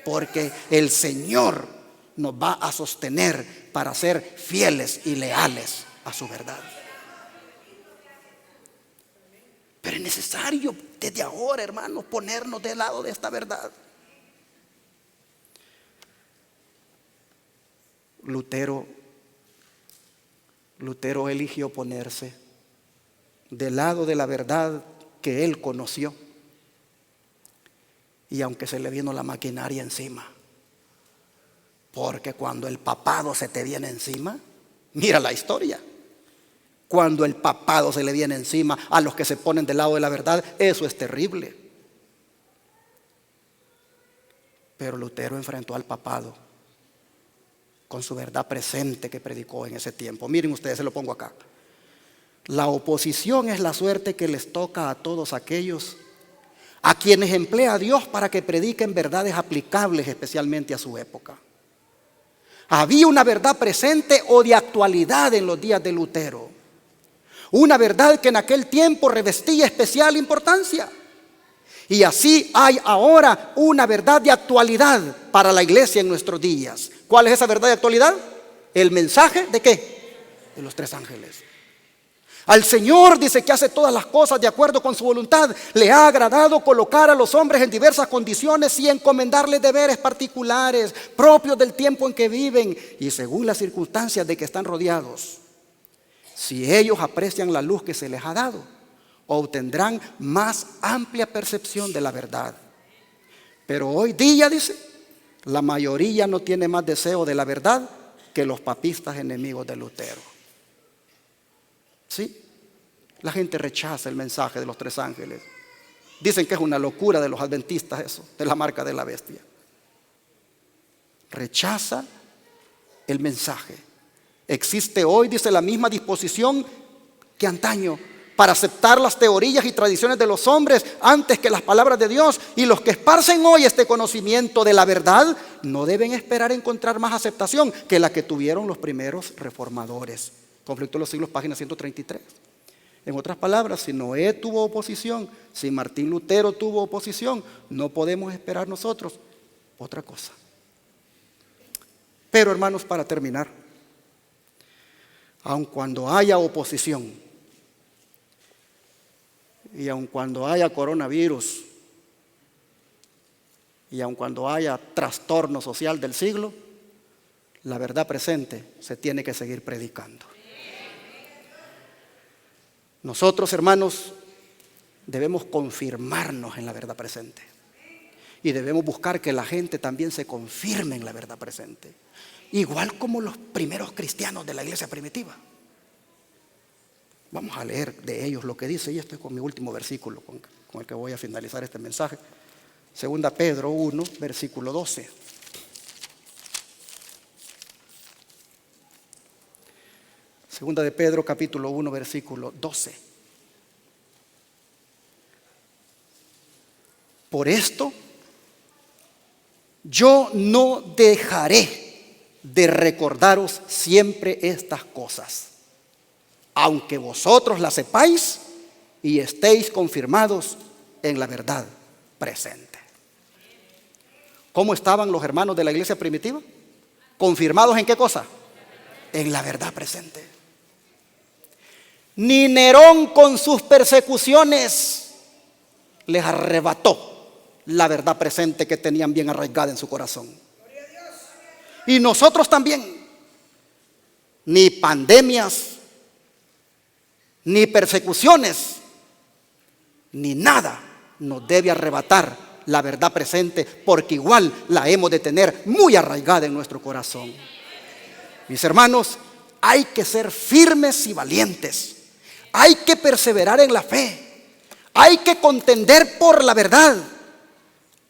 Porque el Señor nos va a sostener para ser fieles y leales a su verdad. Pero es necesario desde ahora, hermanos, ponernos del lado de esta verdad. Lutero eligió ponerse del lado de la verdad que él conoció. Y aunque se le vino la maquinaria encima, porque cuando el papado se te viene encima, mira la historia. Cuando el papado se le viene encima a los que se ponen del lado de la verdad, eso es terrible. Pero Lutero enfrentó al papado con su verdad presente que predicó en ese tiempo. Miren ustedes, se lo pongo acá. La oposición es la suerte que les toca a todos aquellos a quienes emplea Dios para que prediquen verdades aplicables especialmente a su época. Había una verdad presente o de actualidad en los días de Lutero. Una verdad que en aquel tiempo revestía especial importancia. Y así hay ahora una verdad de actualidad para la iglesia en nuestros días. ¿Cuál es esa verdad de actualidad? El mensaje ¿de qué? De los tres ángeles. Al Señor dice que hace todas las cosas de acuerdo con su voluntad. Le ha agradado colocar a los hombres en diversas condiciones y encomendarles deberes particulares propios del tiempo en que viven y según las circunstancias de que están rodeados. Si ellos aprecian la luz que se les ha dado, obtendrán más amplia percepción de la verdad. Pero hoy día, dice, la mayoría no tiene más deseo de la verdad que los papistas enemigos de Lutero. ¿Sí? La gente rechaza el mensaje de los tres ángeles. Dicen que es una locura de los adventistas eso, de la marca de la bestia. Rechaza el mensaje. Existe hoy, dice, la misma disposición que antaño para aceptar las teorías y tradiciones de los hombres antes que las palabras de Dios. Y los que esparcen hoy este conocimiento de la verdad no deben esperar encontrar más aceptación que la que tuvieron los primeros reformadores. Conflicto de los siglos, página 133. En otras palabras, si Noé tuvo oposición, si Martín Lutero tuvo oposición, no podemos esperar nosotros otra cosa. Pero, hermanos, para terminar, aun cuando haya oposición y aun cuando haya coronavirus y aun cuando haya trastorno social del siglo, la verdad presente se tiene que seguir predicando. Nosotros, hermanos, debemos confirmarnos en la verdad presente y debemos buscar que la gente también se confirme en la verdad presente, igual como los primeros cristianos de la iglesia primitiva. Vamos a leer de ellos lo que dice, y esto es con mi último versículo con el que voy a finalizar este mensaje. 2 Pedro 1, versículo 12. Segunda de Pedro, capítulo 1, versículo 12. Por esto, yo no dejaré de recordaros siempre estas cosas, aunque vosotros las sepáis y estéis confirmados en la verdad presente. ¿Cómo estaban los hermanos de la iglesia primitiva? ¿Confirmados en qué cosa? En la verdad presente. Ni Nerón con sus persecuciones les arrebató la verdad presente que tenían bien arraigada en su corazón. Y nosotros también. Ni pandemias, ni persecuciones, ni nada nos debe arrebatar la verdad presente, porque igual la hemos de tener muy arraigada en nuestro corazón. Mis hermanos, hay que ser firmes y valientes. Hay que perseverar en la fe. Hay que contender por la verdad.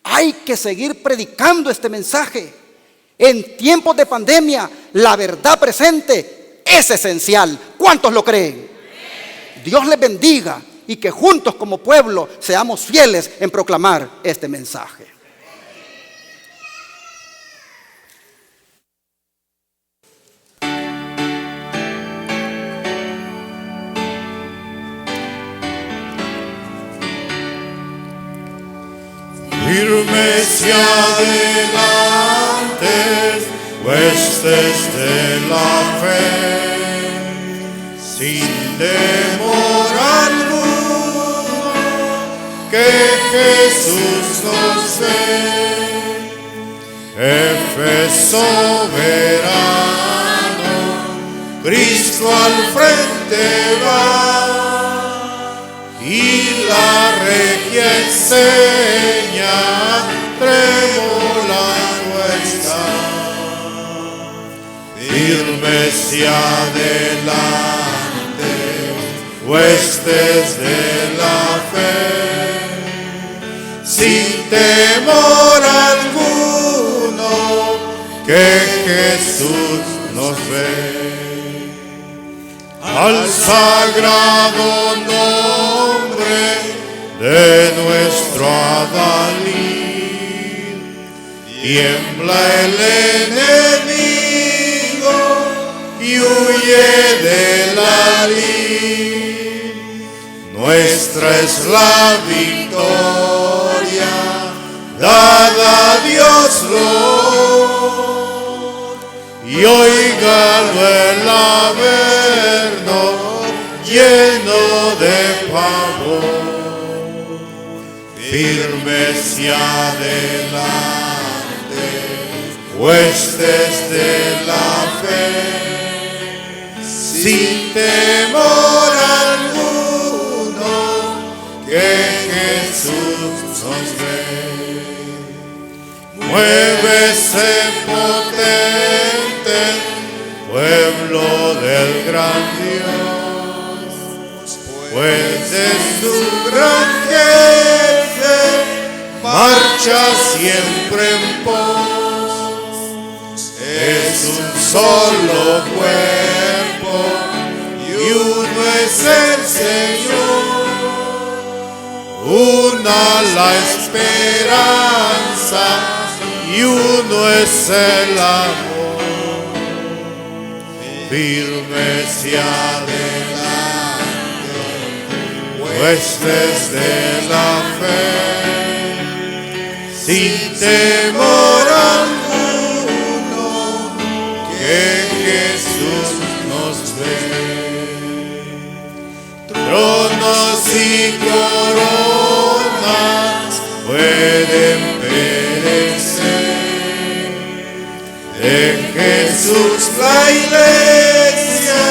Hay que seguir predicando este mensaje. En tiempos de pandemia, la verdad presente es esencial. ¿Cuántos lo creen? Dios les bendiga y que juntos como pueblo seamos fieles en proclamar este mensaje. Firmes y adelante, huestes de la fe, sin temor alguno, que Jesús nos ve. Jefe soberano, Cristo al frente va, y la regia enseña, tremolando está. Firmes y adelante, huestes de la fe, sin temor alguno, que Jesús nos ve. Al sagrado nombre de nuestro Adalid, tiembla el enemigo y huye de la lid. Nuestra es la victoria, dada a Dios Lord, y óigalo el averno lleno de pavor. Firmes y adelante, huestes de la fe, sin temor alguno, que Jesús nos ve. Muévese potente, pueblo del gran Dios, pues de su gran jefe marcha siempre en pos. Es un solo cuerpo y uno es el Señor. Una la esperanza y uno es el amor. Firmes y adelante, huestes de la fe, sin temor alguno, que Jesús nos ve. Tronos y coronas pueden perecer, de Jesús la iglesia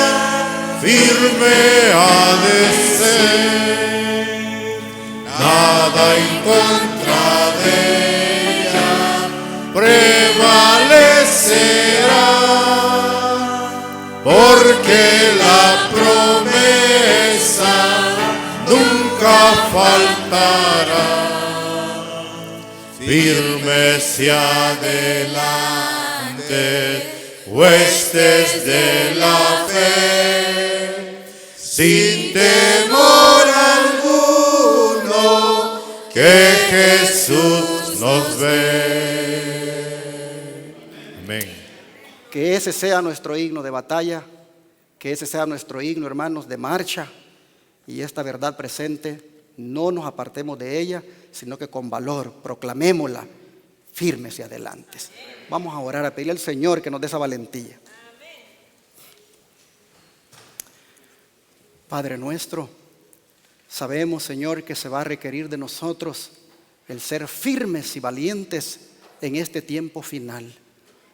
firme ha de ser. Nada en contra de ella prevalecerá, porque la promesa nunca faltará. Firmes y adelante, huestes de la fe, sin temor alguno, que Jesús nos ve. Amén. Que ese sea nuestro himno de batalla, que ese sea nuestro himno, hermanos, de marcha, y esta verdad presente no nos apartemos de ella, sino que con valor proclamémosla firmes y adelantes. Vamos a orar, a pedirle al Señor que nos dé esa valentía. Padre nuestro, sabemos, Señor, que se va a requerir de nosotros el ser firmes y valientes en este tiempo final.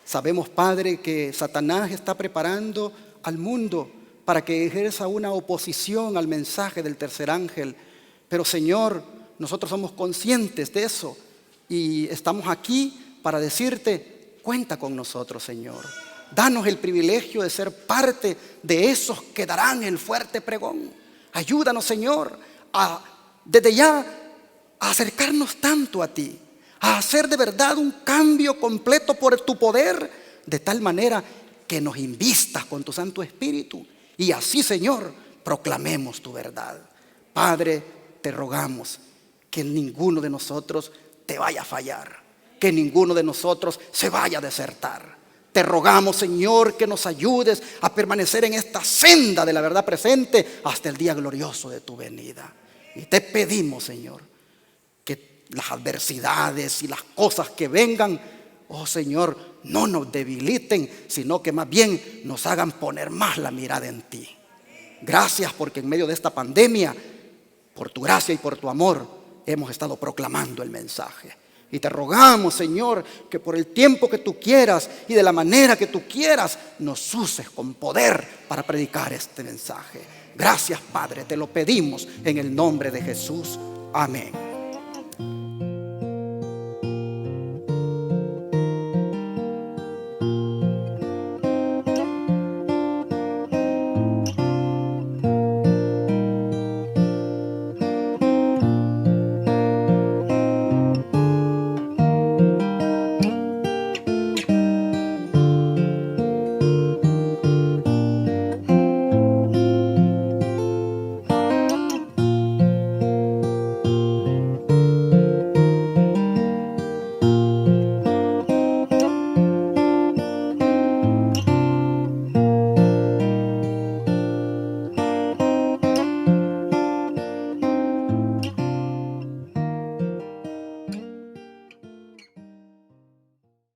Sabemos, Padre, que Satanás está preparando al mundo para que ejerza una oposición al mensaje del tercer ángel. Pero, Señor, nosotros somos conscientes de eso y estamos aquí para decirte, cuenta con nosotros, Señor. Danos el privilegio de ser parte de esos que darán el fuerte pregón. Ayúdanos, Señor, desde ya a acercarnos tanto a ti, a hacer de verdad un cambio completo por tu poder, de tal manera que nos invistas con tu Santo Espíritu y así, Señor, proclamemos tu verdad. Padre, te rogamos que ninguno de nosotros te vaya a fallar, que ninguno de nosotros se vaya a desertar. Te rogamos, Señor, que nos ayudes a permanecer en esta senda de la verdad presente hasta el día glorioso de tu venida. Y te pedimos, Señor, que las adversidades y las cosas que vengan, oh Señor, no nos debiliten, sino que más bien nos hagan poner más la mirada en ti. Gracias porque en medio de esta pandemia, por tu gracia y por tu amor, hemos estado proclamando el mensaje. Y te rogamos, Señor, que por el tiempo que tú quieras y de la manera que tú quieras, nos uses con poder para predicar este mensaje. Gracias, Padre, te lo pedimos en el nombre de Jesús. Amén.